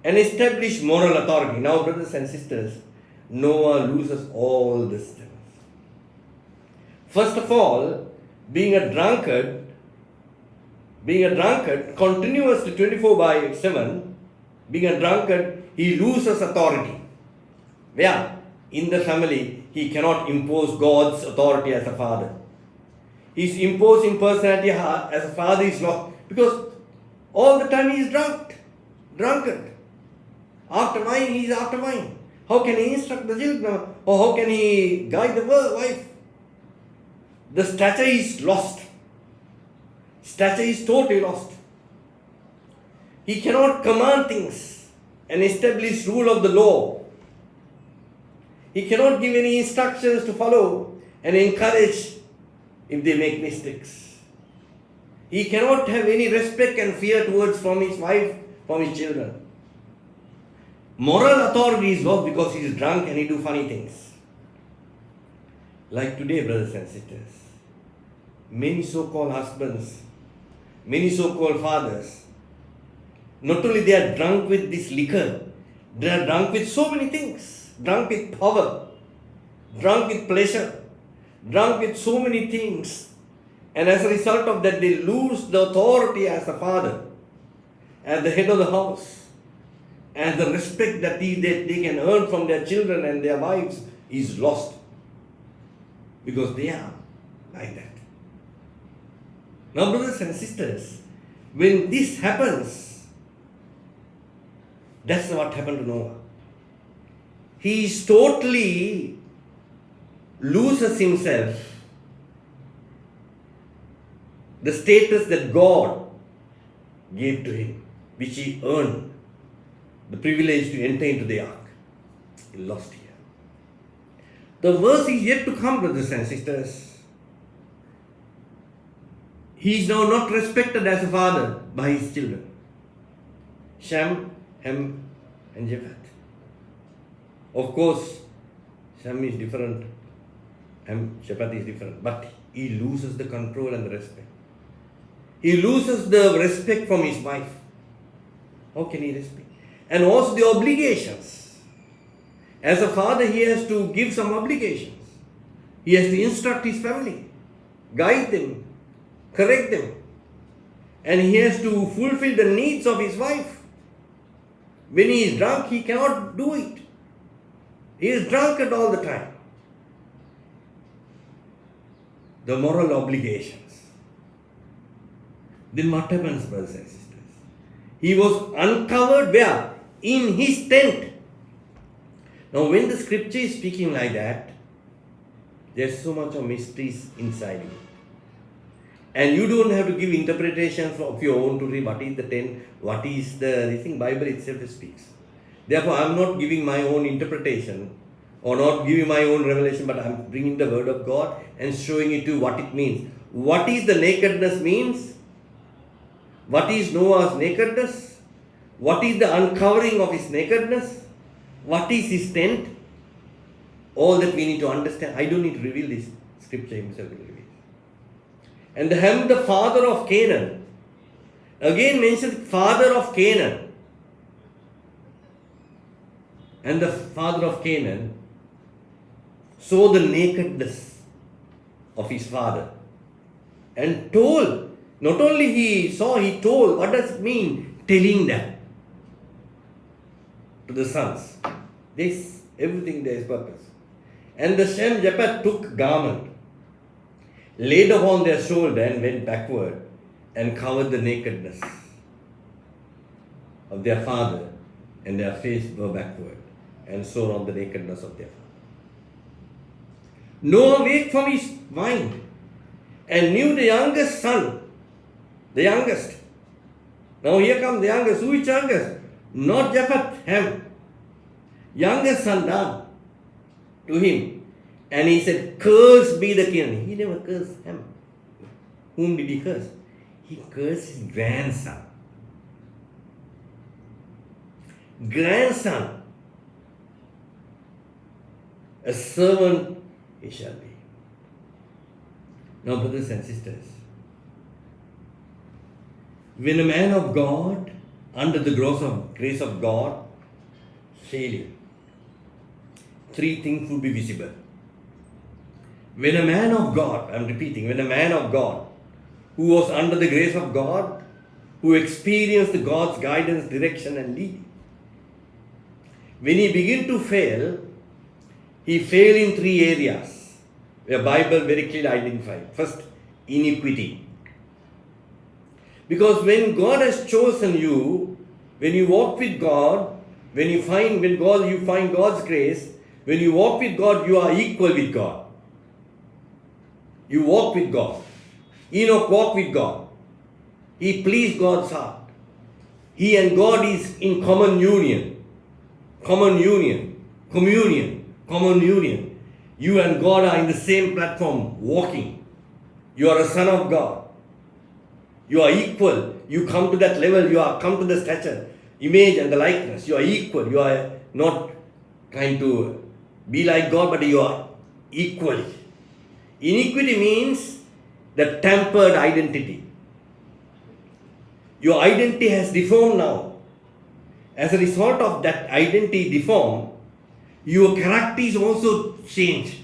and establish moral authority. Now, brothers and sisters, Noah loses all these things. First of all, being a drunkard continuously 24/7, being a drunkard, he loses authority. Where? In the family, he cannot impose God's authority as a father. His imposing personality as a father is lost because all the time he is drunkard. After wine, he is after wine. How can he instruct the children? Or how can he guide the wife? The stature is lost. Stature is totally lost. He cannot command things and establish rule of the law. He cannot give any instructions to follow and encourage if they make mistakes. He cannot have any respect and fear towards from his wife, from his children. Moral authority is lost because he is drunk and he do funny things. Like today, brothers and sisters, many so-called husbands, many so-called fathers, not only they are drunk with this liquor, they are drunk with so many things, drunk with power, drunk with pleasure, drunk with so many things, and as a result of that they lose the authority as a father, as the head of the house, and the respect that they can earn from their children and their wives is lost because they are like that. Now, brothers and sisters, when this happens, that's what happened to Noah. He is totally loses himself, the status that God gave to him, which he earned, the privilege to enter into the ark. He lost here. The verse is yet to come, brothers and sisters. He is now not respected as a father by his children. Shem, Ham, and Japheth. Of course, Shem is different, Japheth is different, but he loses the control and the respect. He loses the respect from his wife. How can he respect? And also the obligations. As a father, he has to give some obligations. He has to instruct his family, guide them, correct them. And he has to fulfill the needs of his wife. When he is drunk, he cannot do it. He is drunkard all the time. The moral obligations. Then what happens, brothers and sisters? He was uncovered where? In his tent. Now, when the scripture is speaking like that, there's so much of mysteries inside you. And you don't have to give interpretations of your own to read what is the tent, what is the thing. Bible itself speaks. Therefore, I'm not giving my own interpretation or not giving my own revelation, but I'm bringing the word of God and showing it to you what it means. What is the nakedness means? What is Noah's nakedness? What is the uncovering of his nakedness? What is his tent? All that we need to understand. I don't need to reveal this. Scripture himself will reveal. And Ham, the father of Canaan. Again mentions father of Canaan. And the father of Canaan saw the nakedness of his father and told. Not only he saw, he told. What does it mean? Telling them to the sons. This, everything there is purpose. And the Shem Japheth took garment, laid upon their shoulder and went backward and covered the nakedness of their father, and their face were backward and showed on the nakedness of their father. Noah awake from his mind and knew the youngest son. The youngest. Now here comes the youngest. Who is youngest? Not Japheth, Ham. Youngest son, Dan. to him. And he said, "Cursed be the king." He never cursed him. Whom did he curse? He cursed his grandson. Grandson. A servant he shall be. Now, brothers and sisters, when a man of God, under the grace of God, failure, three things would be visible. When a man of God, I'm repeating, when a man of God who was under the grace of God, who experienced God's guidance, direction, and leading, when he began to fail, he failed in three areas where Bible very clearly identified. First, iniquity. Because when God has chosen you, when you walk with God, you find God's grace, when you walk with God, you are equal with God. You walk with God. Enoch walked with God. He pleased God's heart. He and God is in common union. Communion. You and God are in the same platform, walking. You are a son of God. You are equal. You come to that level. You are come to the stature, image, and the likeness. You are equal. You are not trying to be like God, but you are equal. Iniquity means the tempered identity. Your identity has deformed now. As a result of that identity deformed, your character is also changed.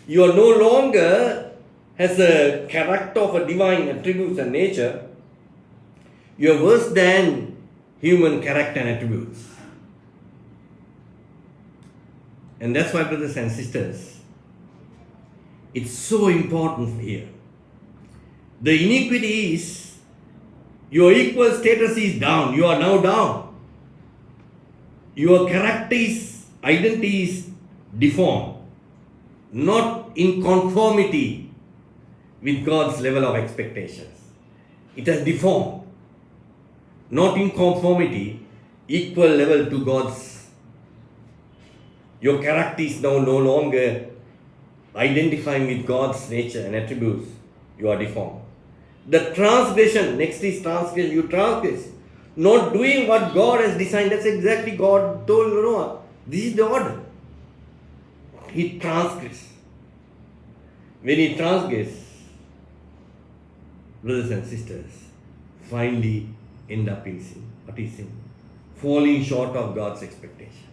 You are no longer has a character of a divine attributes and nature. You are worse than human character and attributes. And that's why, brothers and sisters, it's so important here. The iniquity is your equal status is down. You are now down. Your character is, identity is deformed, not in conformity with God's level of expectations. It has deformed, not in conformity, equal level to God's. Your character is now no longer identifying with God's nature and attributes. You are deformed. The transgression, next is transgression. You transgress, not doing what God has designed. That's exactly God told Noah. This is the order. He transgressed. When he transgressed, brothers and sisters, finally end up in sin. What is sin? Falling short of God's expectation.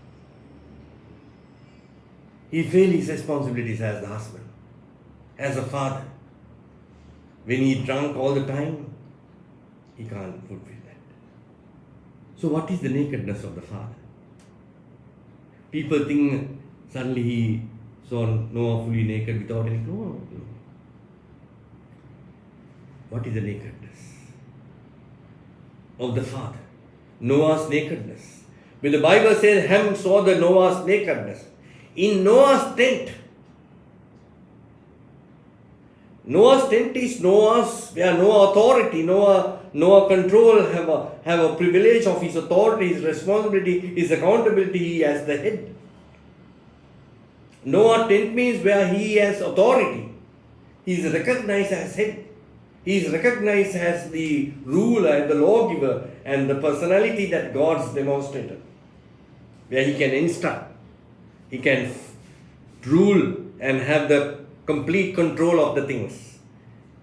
He failed his responsibilities as the husband, as a father. When he drank all the time, he can't fulfill that. So what is the nakedness of the father? People think suddenly he saw Noah fully naked without any clothes. No. What is the nakedness of the father? Noah's nakedness. When the Bible says Ham saw the Noah's nakedness, in Noah's tent is where no authority, no control, have a privilege of his authority, his responsibility, his accountability as the head. Noah's tent means where he has authority. He is recognized as head. He is recognized as the ruler and the lawgiver and the personality that God's demonstrated. Where he can instruct, he can rule and have the complete control of the things.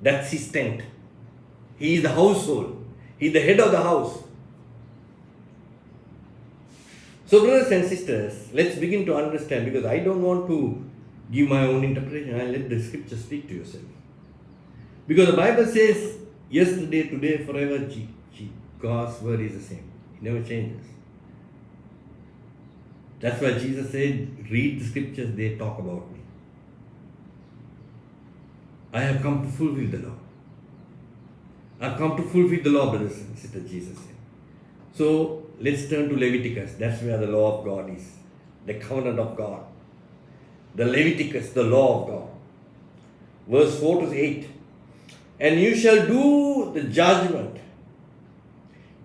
That's his tent. He is the household. He is the head of the house. So, brothers and sisters, let's begin to understand, because I don't want to give my own interpretation. I'll let the scripture speak to yourself. Because the Bible says, yesterday, today, forever, God's word is the same. It never changes. That's why Jesus said, read the scriptures, they talk about me. I have come to fulfill the law. I have come to fulfill the law, brothers and sisters, Jesus said. So, let's turn to Leviticus. That's where the law of God is. The covenant of God. The Leviticus, the law of God. Verse 4 to 8. And you shall do the judgment.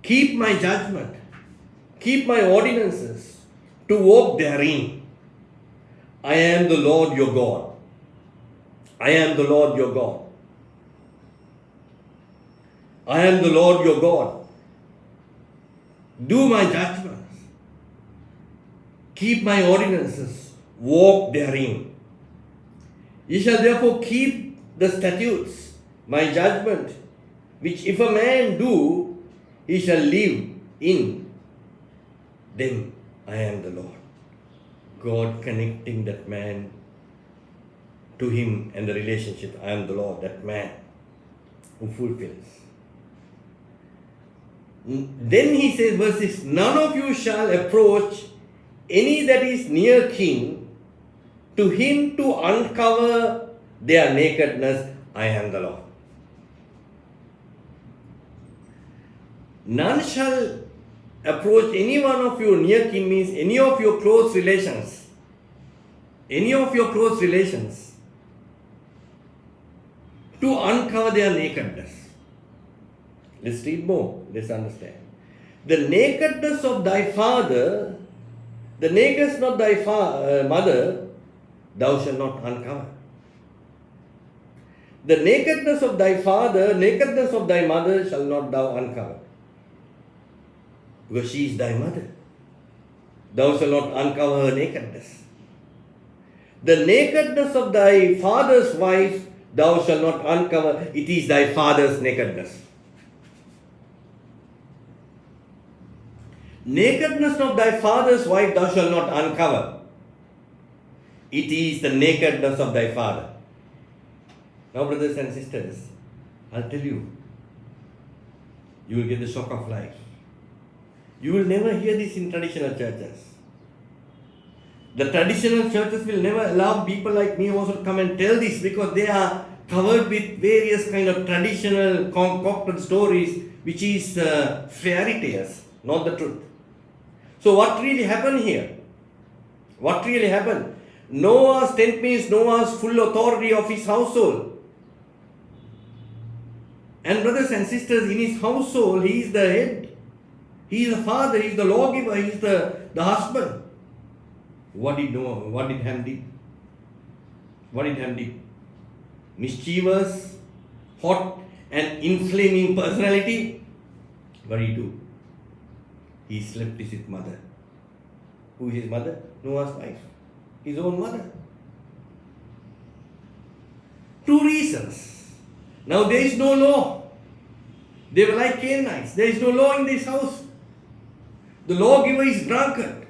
Keep my judgment. Keep my ordinances to walk therein. I am the Lord your God. I am the Lord your God. I am the Lord your God. Do my judgments. Keep my ordinances. Walk therein. Ye shall therefore keep the statutes, my judgment, which if a man do, he shall live in them. I am the Lord. God connecting that man to him and the relationship. I am the Lord, that man who fulfills. Then he says, verse 6, none of you shall approach any that is near kin to him to uncover their nakedness. I am the Lord. None shall approach any one of you near kin means any of your close relations. Any of your close relations to uncover their nakedness. Let's read more. Let's understand. The nakedness of thy father, the nakedness of thy mother, thou shalt not uncover. The nakedness of thy father, nakedness of thy mother shall not thou uncover. Because she is thy mother. Thou shalt not uncover her nakedness. The nakedness of thy father's wife, thou shalt not uncover. It is thy father's nakedness. Nakedness of thy father's wife thou shalt not uncover. It is the nakedness of thy father. Now, brothers and sisters, I'll tell you, you will get the shock of life. You will never hear this in traditional churches. The traditional churches will never allow people like me also to come and tell this because they are covered with various kind of traditional concocted stories which is fairy tales, not the truth. So what really happened here? What really happened? Noah's tent means Noah's full authority of his household. And brothers and sisters, in his household, he is the head. He is the father, he is the lawgiver, he is the husband. What did Noah, what did Ham do? What did Ham do? Mischievous, hot and inflaming personality. What did he do? He slept with his mother. Who is his mother? Noah's wife. His own mother. Two reasons. Now there is no law. They were like Canaanites. There is no law in this house. The lawgiver is drunkard.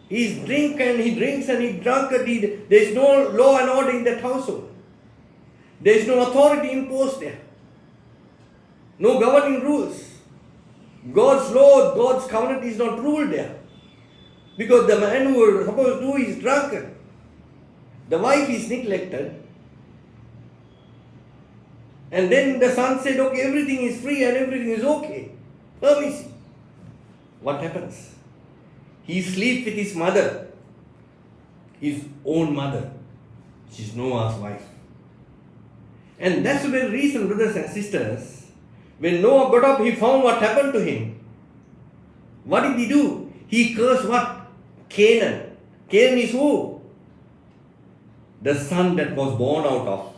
He is drink and he drinks and he drunkard. There is no law and order in that household. There is no authority imposed there. No governing rules. God's law, God's covenant is not ruled there. Because the man who is supposed to do is drunkard. The wife is neglected. And then the son said, okay, everything is free and everything is okay. Permissive. What happens? He sleeps with his mother. His own mother. She's Noah's wife. And that's the very reason, brothers and sisters, when Noah got up, he found what happened to him. What did he do? He cursed what? Canaan. Canaan is who? The son that was born out of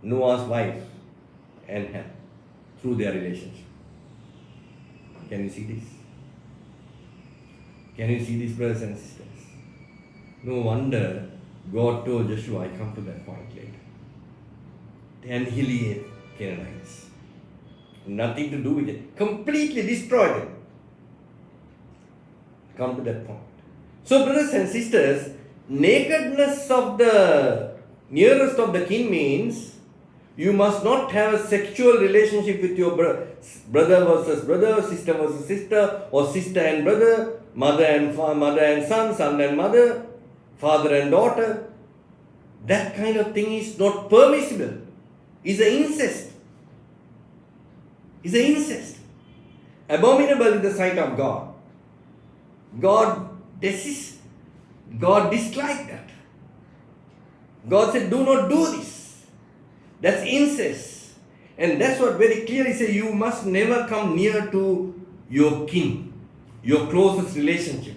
Noah's wife and Ham through their relationship. Can you see this? Can you see this, brothers and sisters? No wonder God told Joshua, I come to that point later. Annihilate Canaanites. Nothing to do with it. Completely destroy them. Come to that point. So, brothers and sisters, nakedness of the nearest of the kin means you must not have a sexual relationship with your brother versus brother, sister versus sister, or sister and brother, mother and son, son and mother, father and daughter. That kind of thing is not permissible. It's an incest. It's an incest. Abominable in the sight of God. God disliked that. God said, do not do this. That's incest. And that's what very clearly says, you must never come near to your kin, your closest relationship.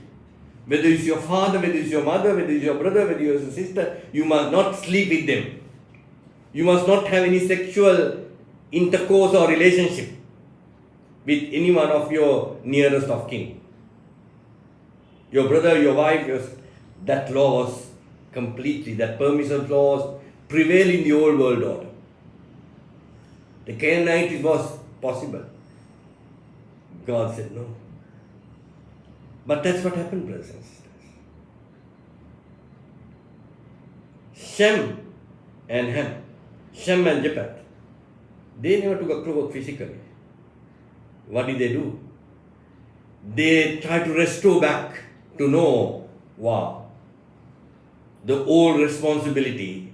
Whether it's your father, whether it's your mother, whether it's your brother, whether it's your sister, you must not sleep with them. You must not have any sexual intercourse or relationship with any one of your nearest of kin. Your brother, your wife, that law was completely, that permissive laws prevail in the old world order. The Canaanite it was possible. God said no. But that's what happened, brothers and sisters. Shem and Ham, Shem and Japheth, they never took a cloak physically. What did they do? They tried to restore back to Noah, the old responsibility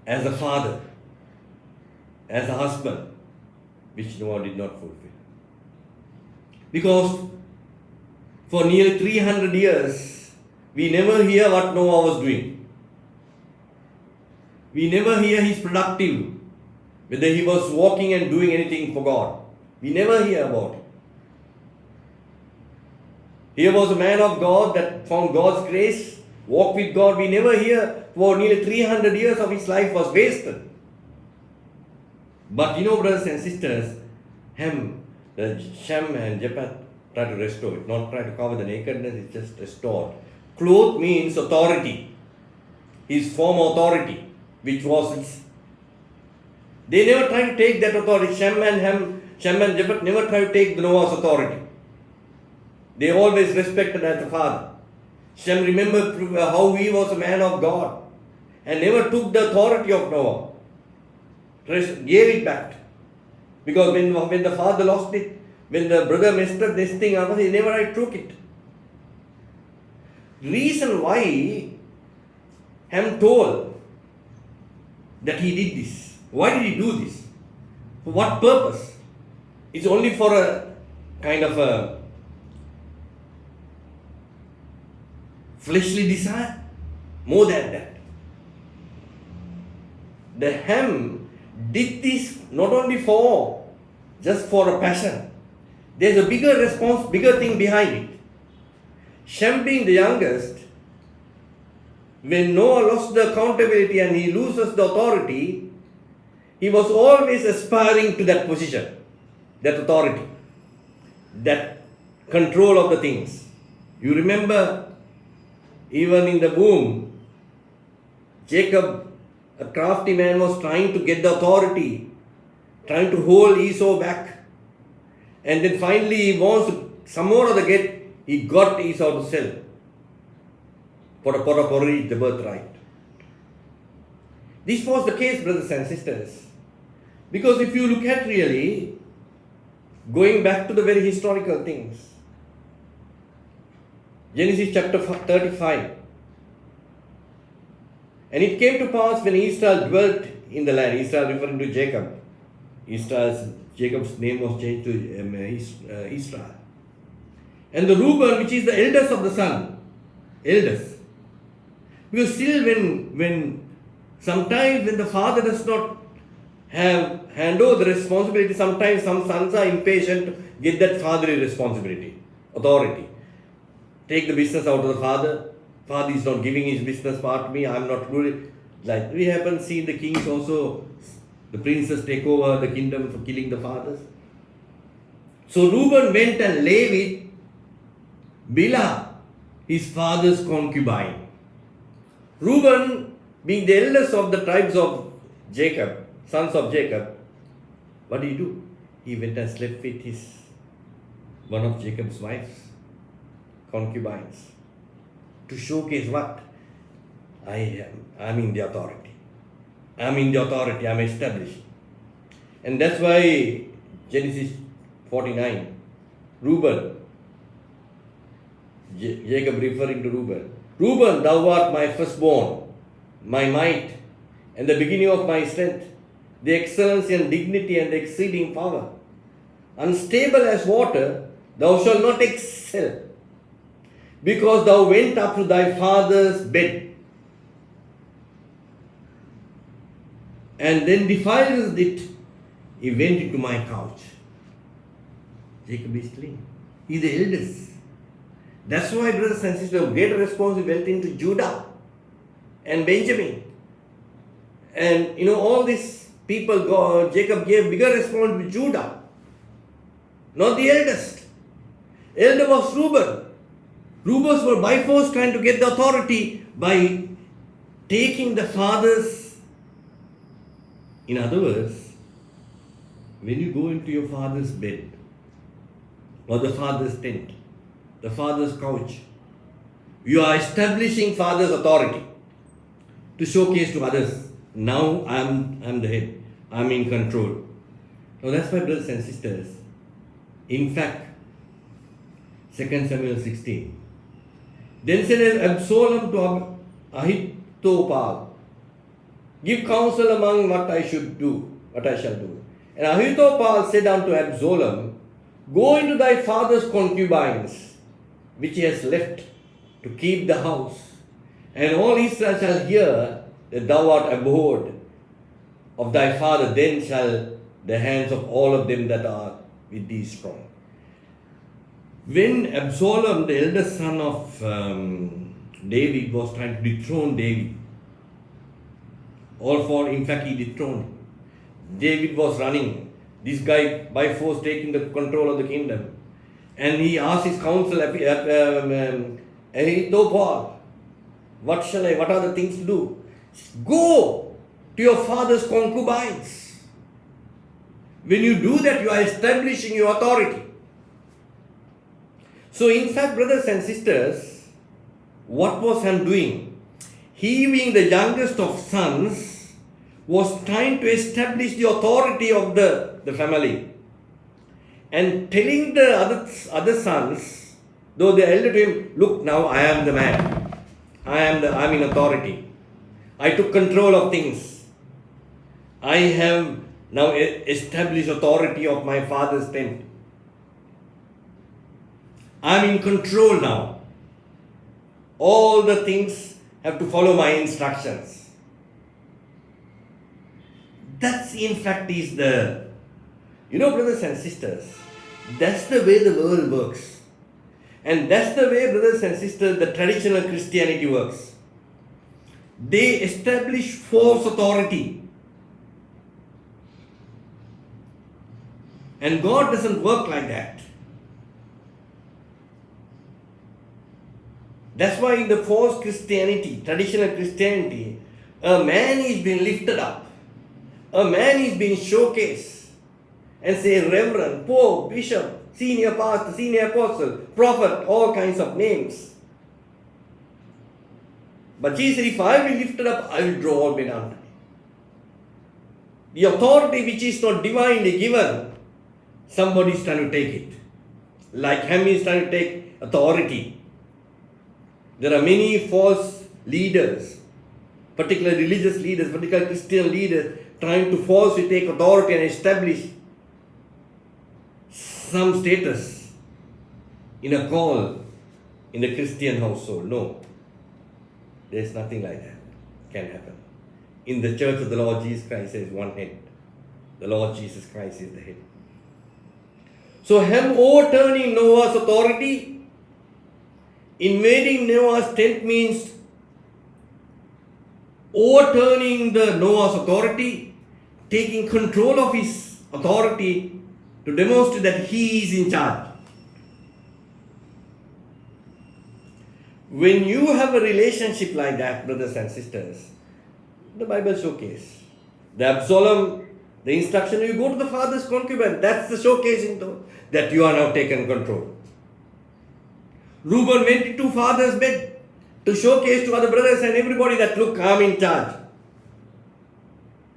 as a father, as a husband, which Noah did not fulfill. Because for nearly 300 years, we never hear what Noah was doing. We never hear his productive, whether he was walking and doing anything for God. We never hear about it. He was a man of God that found God's grace, walked with God. We never hear for nearly 300 years of his life was wasted. But brothers and sisters, Shem and Japheth try to restore it, not try to cover the nakedness, it's just restored. Cloth means authority, his former authority, which was his. They never try to take that authority. Shem and Japheth never try to take Noah's authority. They always respected as a father. Shem remembered how he was a man of God and never took the authority of Noah. Gave it back. Because when the father lost it, when the brother messed up this thing, he never took it. Reason why Ham told that he did this. Why did he do this? For what purpose? It's only for a kind of a fleshly desire. More than that. The Ham did this not only just for a passion. There's a bigger thing behind it. Shem being the youngest, when Noah lost the accountability and he loses the authority, he was always aspiring to that position, that authority, that control of the things. You remember, even in the womb, Jacob, a crafty man, was trying to get the authority, trying to hold Esau back. And then finally he wants to some more of the get, he got Esau to sell for the birthright. This was the case, brothers and sisters. Because if you look at really, going back to the very historical things, Genesis chapter 35. And it came to pass when Israel dwelt in the land, Israel referring to Jacob. Jacob's name was changed to Israel. And the Reuben, which is the eldest of the son, eldest. Because still sometimes when the father does not hand over the responsibility, sometimes some sons are impatient to get that fatherly responsibility, authority. Take the business out of the father. Father is not giving his business part to me, I am not ruling. Like we haven't seen the kings also, the princes take over the kingdom for killing the fathers. So Reuben went and lay with Bilhah, his father's concubine. Reuben, being the eldest of the tribes of Jacob, sons of Jacob, what did he do? He went and slept with one of Jacob's wives, concubines, to showcase what? I'm in the authority. I'm established. And that's why Genesis 49, Reuben, Jacob referring to Reuben. Reuben, thou art my firstborn, my might, and the beginning of my strength, the excellency and dignity and the exceeding power. Unstable as water, thou shalt not excel, because thou went up to thy father's bed, and then defiled it, he went into my couch. Jacob is clean. He is the eldest. That's why, brothers and sisters, greater responsibility into Judah and Benjamin. And all these people, Jacob gave bigger responsibility to Judah, not the eldest. Elder was Reuben. Reubens were by force trying to get the authority by taking the father's. In other words, when you go into your father's bed, or the father's tent, the father's couch, you are establishing father's authority to showcase to others. Now I'm the head. I'm in control. Now that's why, brothers and sisters, in fact, 2 Samuel 16. Then said Absalom to Ahithophel, give counsel among what I shall do. And Ahithophel said unto Absalom, go into thy father's concubines, which he has left to keep the house, and all Israel shall hear that thou art abhorred of thy father, then shall the hands of all of them that are with thee strong. When Absalom, the eldest son of David, was trying to dethrone David, in fact he dethroned him. David was running, this guy by force taking the control of the kingdom. And he asked his counsel, Ahithophel, what are the things to do? Go to your father's concubines. When you do that, you are establishing your authority. So in fact, brothers and sisters, what was Ham doing? He, being the youngest of sons, was trying to establish the authority of the family. And telling the other sons, though they are elder to him, look, now I am the man. I'm in authority. I took control of things. I have now established authority of my father's tent. I'm in control now. All the things have to follow my instructions. That's in fact is the, brothers and sisters, that's the way the world works. And that's the way, brothers and sisters, the traditional Christianity works. They establish false authority. And God doesn't work like that. That's why in the false Christianity, traditional Christianity, a man is being lifted up. A man is being showcased and say reverend, pope, bishop, senior pastor, senior apostle, prophet, all kinds of names. But Jesus said, if I will be lifted up, I will draw all men unto me. The authority which is not divinely given, somebody is trying to take it. Like Ham is trying to take authority. There are many false leaders, particularly religious leaders, particularly Christian leaders, trying to falsely take authority and establish some status in a call in the Christian household. No, there is nothing like that can happen. In the church of the Lord Jesus Christ, there is one head. The Lord Jesus Christ is the head. So Ham overturning Noah's authority, invading Noah's tent means overturning the Noah's authority, taking control of his authority to demonstrate that he is in charge. When you have a relationship like that, brothers and sisters, the Bible showcase. The Absalom, the instruction, you go to the father's concubine, that's the showcasing that you are now taken control. Reuben went into father's bed to showcase to other brothers and everybody that look, I'm in charge.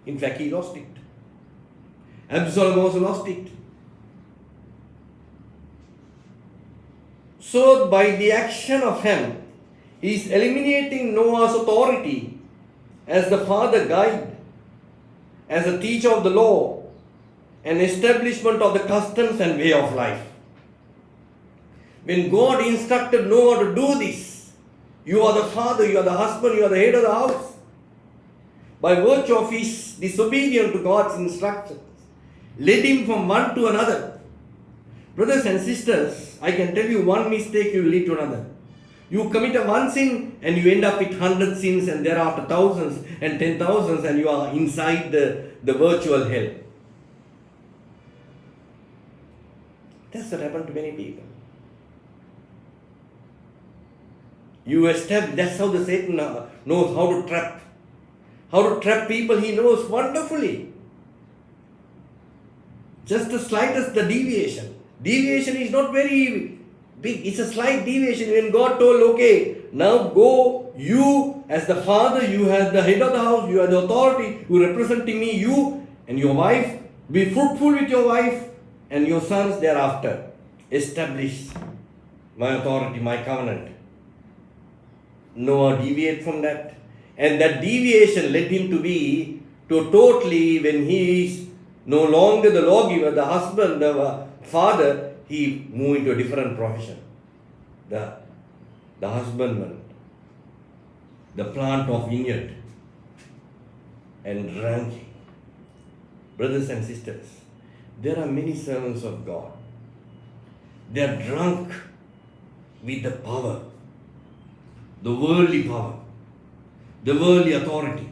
In fact, he lost it. Absalom also lost it. So by the action of Ham, he is eliminating Noah's authority as the father guide, as a teacher of the law, and establishment of the customs and way of life. When God instructed Noah to do this, you are the father, you are the husband, you are the head of the house. By virtue of his disobedience to God's instructions, led him from one to another. Brothers and sisters, I can tell you one mistake will lead to another. You commit a one sin and you end up with 100 sins and thereafter thousands and 10,000s and you are inside the virtual hell. That's what happened to many people. That's how the Satan knows how to trap. How to trap people, he knows wonderfully. Just the slightest the deviation. Deviation is not very big. It's a slight deviation. When God told, okay, now go, you as the father, you as the head of the house, you are the authority, you representing me, you and your wife, be fruitful with your wife and your sons thereafter. Establish my authority, my covenant. Noah deviate from that. And that deviation led him to be to totally, when he is no longer the lawgiver, the husband, the father, he moved into a different profession. The husbandman, the plant of vineyard, and ranking. Brothers and sisters, there are many servants of God. They are drunk with the power, the worldly power, the worldly authority,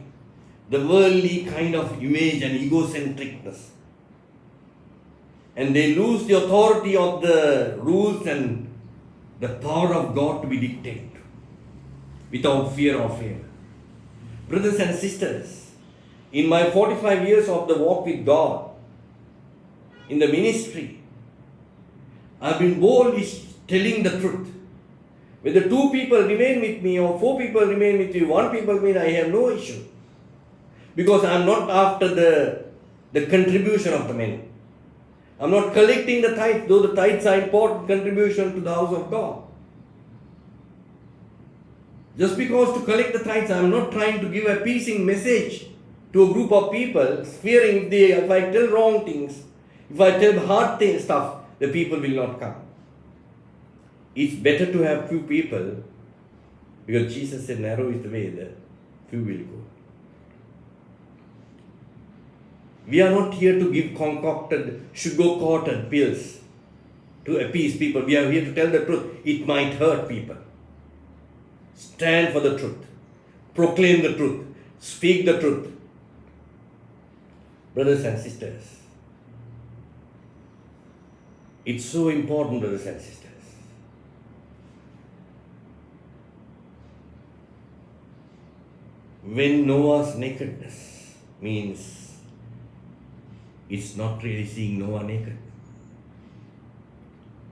the worldly kind of image and egocentricness. And they lose the authority of the rules and the power of God to be dictated without fear or favor. Brothers and sisters, in my 45 years of the walk with God, in the ministry, I've been boldly telling the truth. Whether 2 people remain with me or 4 people remain with you, 1 people remain, I have no issue. Because I am not after the contribution of the men. I am not collecting the tithes, though the tithes are important contribution to the house of God. Just because to collect the tithes, I am not trying to give a appeasing message to a group of people, fearing if I tell wrong things, if I tell hard stuff, the people will not come. It's better to have few people, because Jesus said narrow is the way, the few will go. We are not here to give concocted, sugar-coated pills to appease people. We are here to tell the truth. It might hurt people. Stand for the truth. Proclaim the truth. Speak the truth. Brothers and sisters, it's so important, brothers and sisters. When Noah's nakedness means it's not really seeing Noah naked.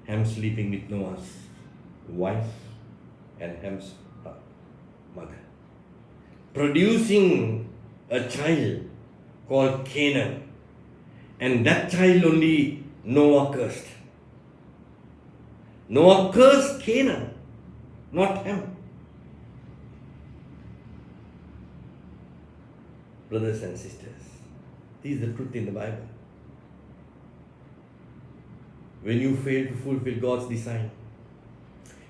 Ham sleeping with Noah's wife and Ham's mother. Producing a child called Canaan. And that child only Noah cursed. Noah cursed Canaan, not Ham. Brothers and sisters, this is the truth in the Bible. When you fail to fulfill God's design,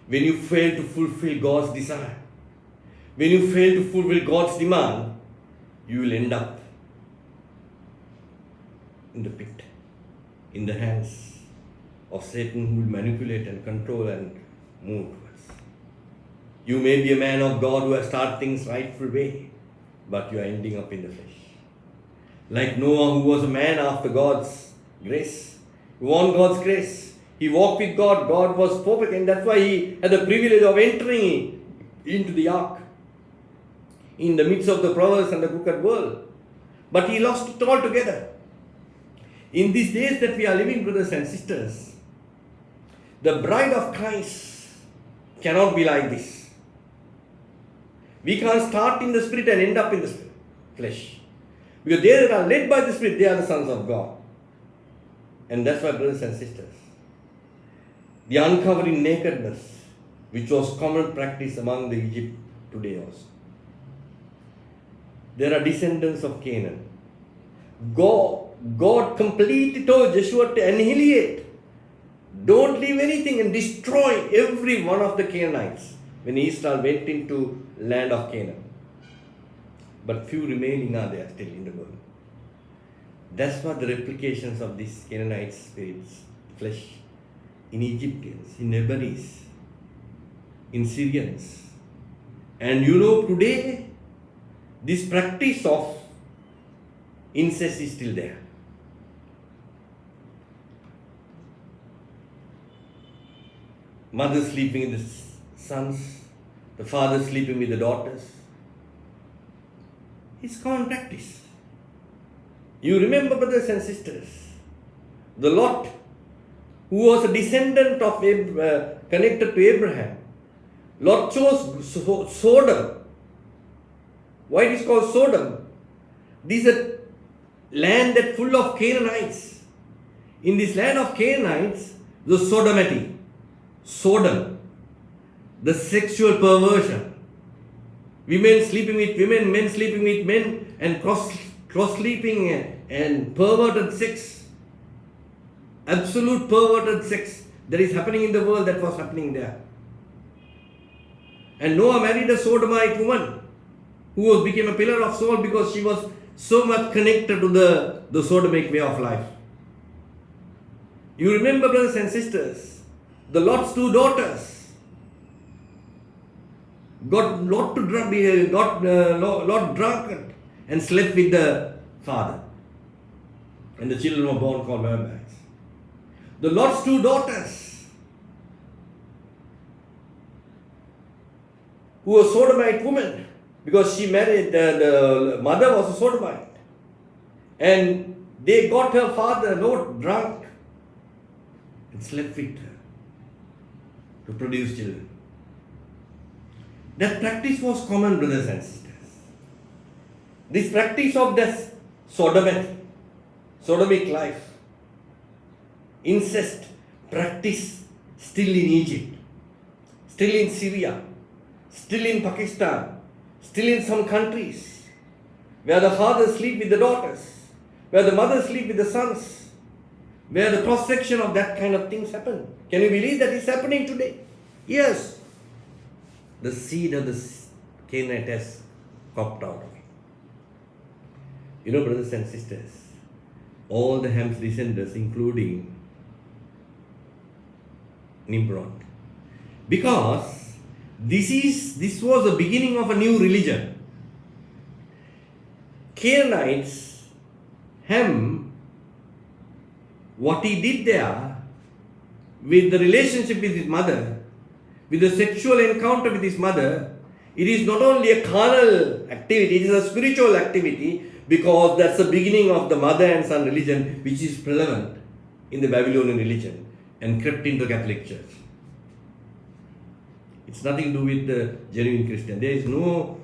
when you fail to fulfill God's desire, when you fail to fulfill God's demand, you will end up in the pit, in the hands of Satan, who will manipulate and control and move towards. You may be a man of God who has started things rightful way, but you are ending up in the flesh. Like Noah, who was a man after God's grace. He won God's grace. He walked with God. God was perfect, and that's why he had the privilege of entering into the ark in the midst of the perverse and the crooked world. But he lost it altogether. In these days that we are living, brothers and sisters, the bride of Christ cannot be like this. We can't start in the spirit and end up in the flesh. Because they that are led by the Spirit, they are the sons of God. And that's why, brothers and sisters, the uncovering nakedness, which was common practice among the Egypt today also. There are descendants of Canaan. God completely told Joshua to annihilate. Don't leave anything and destroy every one of the Canaanites when Israel went into land of Canaan. But few remaining are there still in the world. That's what the replications of these Canaanite spirits, flesh, in Egyptians, in Lebanese, in Syrians. And today, this practice of incest is still there. Mother sleeping with the sons, the father sleeping with the daughters. It's common practice. You remember, brothers and sisters, the Lot, who was a descendant of connected to Abraham. Lot chose Sodom. Why it is called Sodom? This is a land that full of Canaanites. In this land of Canaanites, the sodomity, Sodom, the sexual perversion, women sleeping with women, men sleeping with men, and cross-sleeping and perverted sex, absolute perverted sex that is happening in the world, that was happening there. And Noah married a Sodomite woman who became a pillar of salt because she was so much connected to the Sodomic way of life. You remember, brothers and sisters, the Lot's two daughters got Lot drunk and slept with the father. And the children were born called Moabites. The Lot's two daughters, who was Sodomite woman, because she married, the mother was a Sodomite. And they got her father Lot drunk and slept with her to produce children. That practice was common, brothers and sisters. This practice of this sodomic life, incest practice still in Egypt, still in Syria, still in Pakistan, still in some countries where the fathers sleep with the daughters, where the mothers sleep with the sons, where the cross-section of that kind of things happen. Can you believe that it's happening today? Yes. The seed of the Canaanite has cropped out of it. Brothers and sisters, all the Ham's descendants, including Nimrod, because this was the beginning of a new religion. Canaanites, Ham, what he did there with the relationship with his mother, with the sexual encounter with his mother, it is not only a carnal activity, it is a spiritual activity, because that's the beginning of the mother and son religion, which is prevalent in the Babylonian religion and crept into the Catholic Church. It's nothing to do with the genuine Christian. There is no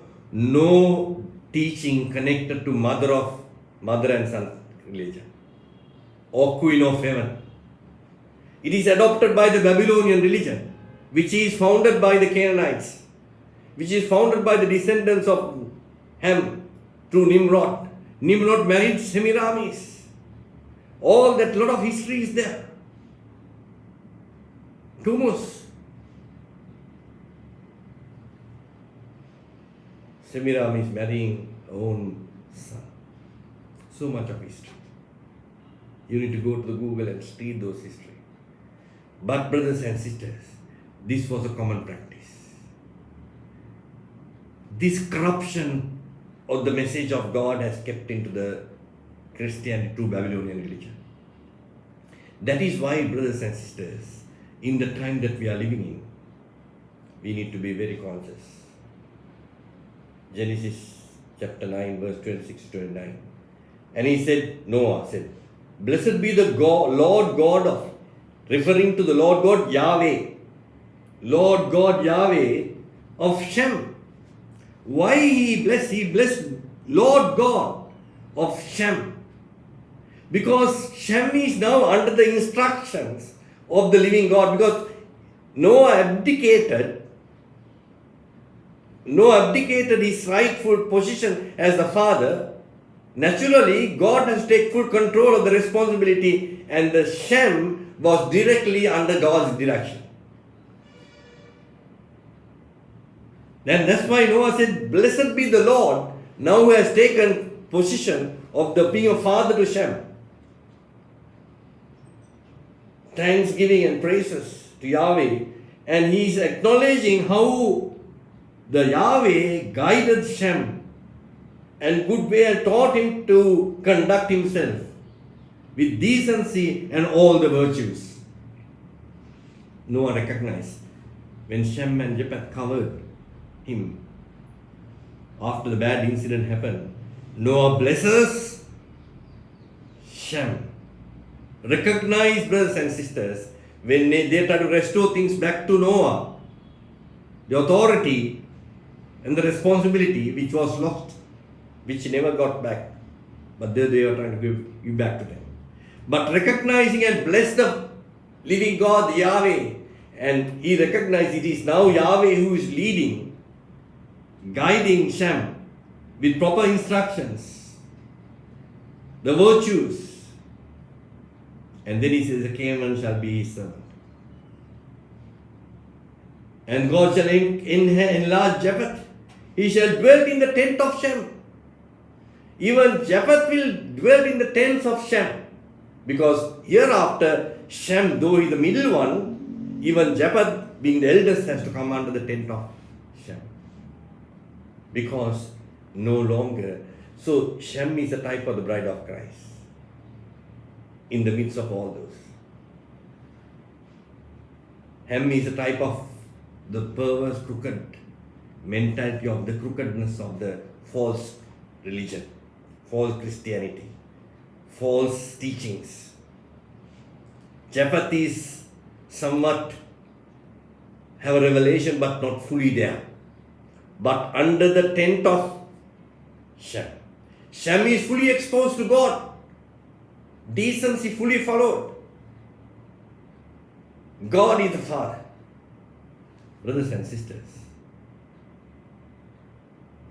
teaching connected to mother and son religion or Queen of Heaven. It is adopted by the Babylonian religion, which is founded by the Canaanites, which is founded by the descendants of Ham through Nimrod. Nimrod married Semiramis. All that lot of history is there. Tammuz. Semiramis marrying her own son. So much of history. You need to go to the Google and read those history. But brothers and sisters, this was a common practice. This corruption of the message of God has kept into the Christianity through Babylonian religion. That is why, brothers and sisters, in the time that we are living in, we need to be very conscious. Genesis chapter 9, verse 26 to 29. And he said, Noah said, "Blessed be the Lord God of," referring to the Lord God Yahweh, Lord God Yahweh of Shem. Why he blessed? He blessed Lord God of Shem. Because Shem is now under the instructions of the living God. Because Noah abdicated his rightful position as the father. Naturally, God has taken full control of the responsibility, and the Shem was directly under God's direction. And that's why Noah said, "Blessed be the Lord, now who has taken position of the being a father to Shem." thanksgiving and praises to Yahweh, and he is acknowledging how the Yahweh guided Shem and good way and taught him to conduct himself with decency and all the virtues. Noah recognized when Shem and Japheth covered him after the bad incident happened. Noah blesses Shem. Recognize, brothers and sisters, when they try to restore things back to Noah, the authority and the responsibility which was lost, which never got back, but they were trying to give back to them. But recognizing and bless the living God, Yahweh, and he recognized it is now Yahweh who is leading, guiding Shem with proper instructions, the virtues. And then he says, the Canaan shall be his servant. And God shall enlarge Japheth. He shall dwell in the tent of Shem. Even Japheth will dwell in the tents of Shem. Because hereafter, Shem, though he is the middle one, even Japheth, being the eldest, has to come under the tent of Shem. Because no longer. So Shem is a type of the bride of Christ. In the midst of all those. Ham is a type of the perverse, crooked mentality of the crookedness of the false religion, false Christianity, false teachings. Japheth is somewhat have a revelation but not fully there. But under the tent of Shem. Shem is fully exposed to God. Decency fully followed. God is the Father. Brothers and sisters,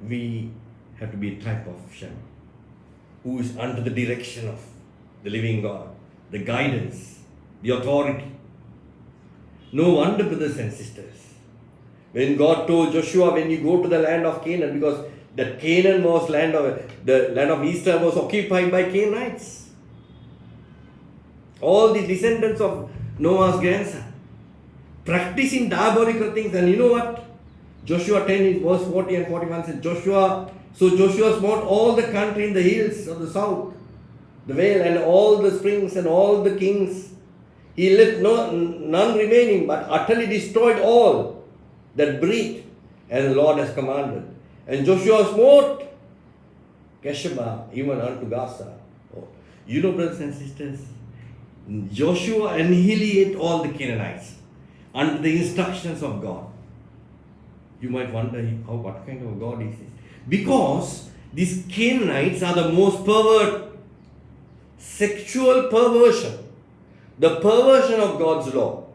we have to be a type of Shem who is under the direction of the living God, the guidance, the authority. No wonder, brothers and sisters, when God told Joshua, when you go to the land of Canaan, because the Canaan was the land of Israel was occupied by Canaanites. All the descendants of Noah's grandson practicing diabolical things. And you know what? Joshua 10 in verse 40 and 41 says, Joshua smote all the country in the hills of the south, the vale and all the springs and all the kings. He left none remaining, but utterly destroyed all that breathed, as the Lord has commanded. And Joshua smote Kesheba even unto Gaza. Oh, you know, brothers and sisters, Joshua annihilated all the Canaanites under the instructions of God. You might wonder, what kind of God is this? Because these Canaanites are the most pervert, sexual perversion, the perversion of God's law,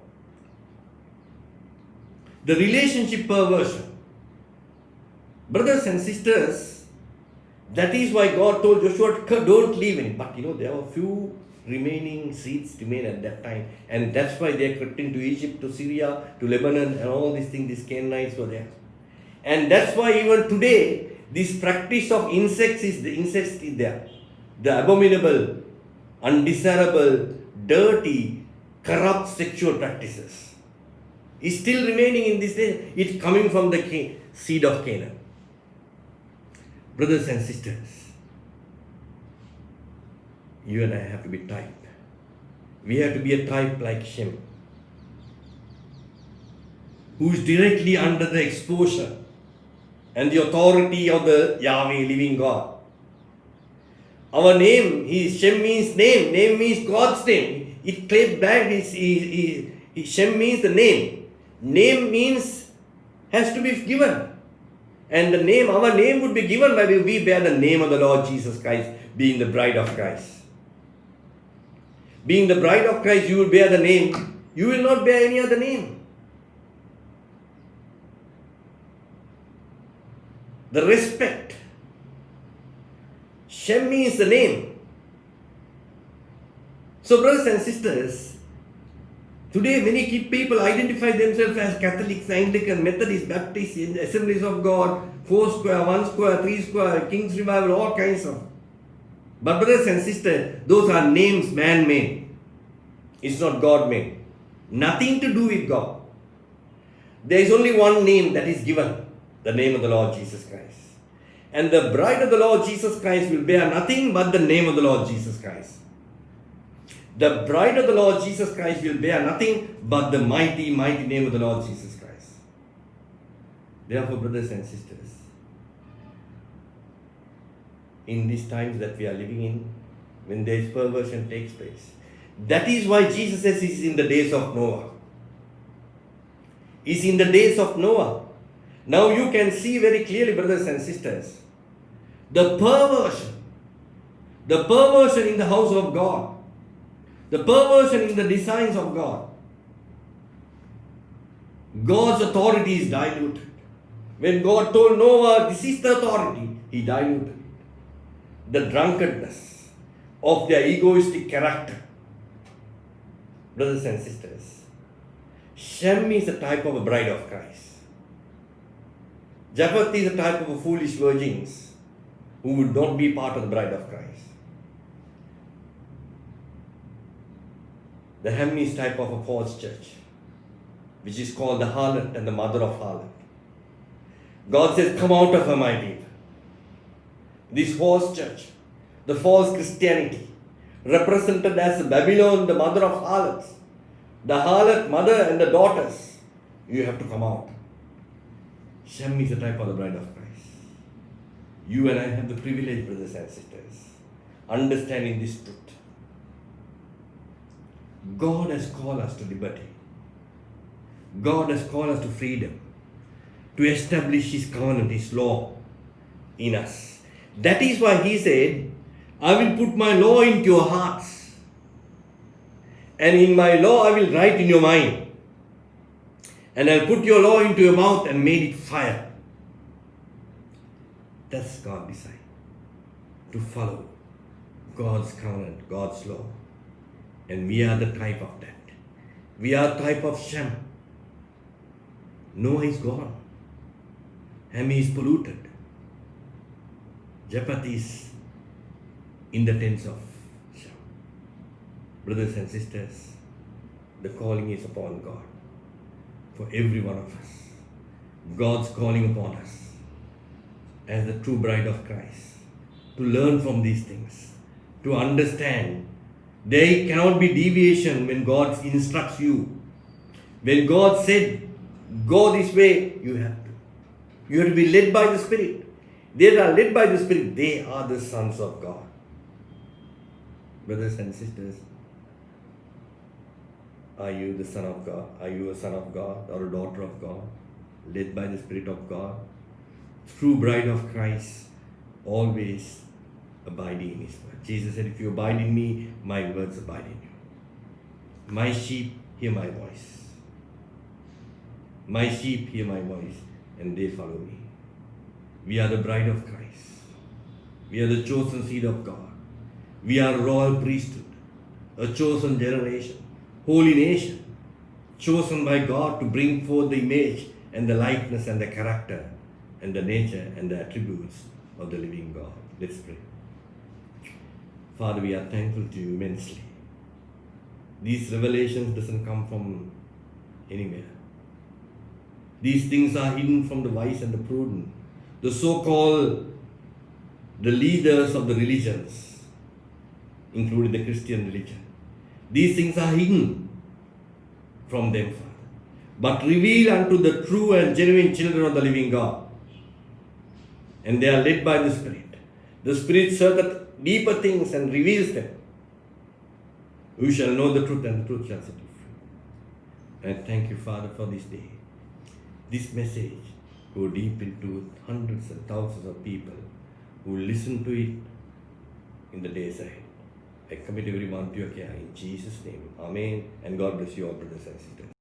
the relationship perversion. Brothers and sisters, that is why God told Joshua, don't leave any. But there were few remaining seeds remain at that time, and that's why they are crept into Egypt, to Syria, to Lebanon, and all these things. These Canaanites were there, and that's why even today this practice of incest is there. The abominable, undesirable, dirty, corrupt sexual practices is still remaining in this day. It's coming from the seed of Canaan. Brothers and sisters, you and I have to be type. We have to be a type like Shem, who is directly under the exposure and the authority of the Yahweh, living God. Our name, Shem means name. Name means God's name. It claims back, Shem means the name. Name means, has to be given. And our name would be given by we bear the name of the Lord Jesus Christ, being the bride of Christ. Being the bride of Christ, you will bear the name. You will not bear any other name. The respect. Shem means the name. So, brothers and sisters, today many people identify themselves as Catholics, Anglican, Methodist, Baptist, Assemblies of God, 4 Square, 1 Square, 3 Square, King's Revival, all kinds of. But brothers and sisters, those are names man-made. It's not God made. Nothing to do with God. There is only one name that is given, the name of the Lord Jesus Christ. And the bride of the Lord Jesus Christ will bear nothing but the name of the Lord Jesus Christ. The bride of the Lord Jesus Christ will bear nothing but the mighty, mighty name of the Lord Jesus Christ. Therefore, brothers and sisters, in these times that we are living in, when there is perversion takes place, that is why Jesus says it's in the days of Noah. It's in the days of Noah. Now you can see very clearly, brothers and sisters, the perversion in the house of God, the perversion in the designs of God. God's authority is diluted. When God told Noah, this is the authority, he diluted it. The drunkenness of their egoistic character. Brothers and sisters, Shem is a type of a bride of Christ. Japheth is a type of a foolish virgins who would not be part of the bride of Christ. The Ham is type of a false church, which is called the harlot and the mother of harlot. God says, come out of her, my people. This false church, the false Christianity, represented as Babylon, the mother of harlots. The harlot mother and the daughters, you have to come out. Shem is a type of the bride of Christ. You and I have the privilege, brothers and sisters, understanding this truth. God has called us to liberty. God has called us to freedom, to establish His covenant, His law in us. That is why He said, I will put my law into your hearts, and in my law I will write in your mind, and I'll put your law into your mouth and made it fire. That's God's design, to follow God's covenant, God's law. And we are the type of that. We are type of Shem. Noah is gone. Ham is polluted. Japheth is in the tents of Shem. Brothers and sisters, the calling is upon God for every one of us. God's calling upon us as the true bride of Christ to learn from these things, to understand there cannot be deviation when God instructs you. When God said, go this way, you have to. You have to be led by the Spirit. They are led by the Spirit. They are the sons of God. Brothers and sisters, are you the son of God? Are you a son of God or a daughter of God? Led by the Spirit of God? True bride of Christ, always abiding in His word. Jesus said, if you abide in me, my words abide in you. My sheep hear my voice. My sheep hear my voice and they follow me. We are the bride of Christ. We are the chosen seed of God. We are a royal priesthood, a chosen generation, holy nation, chosen by God to bring forth the image and the likeness and the character and the nature and the attributes of the living God. Let's pray. Father, we are thankful to you immensely. These revelations doesn't come from anywhere. These things are hidden from the wise and the prudent, the so-called the leaders of the religions, including the Christian religion. These things are hidden from them, Father, but revealed unto the true and genuine children of the living God. And they are led by the Spirit. The Spirit searcheth deeper things and reveals them. We shall know the truth and the truth shall set you free. And thank you, Father, for this day. This message go deep into hundreds and thousands of people who will listen to it in the days ahead. I commit everyone to your care in Jesus' name. Amen. And God bless you all, brothers and sisters.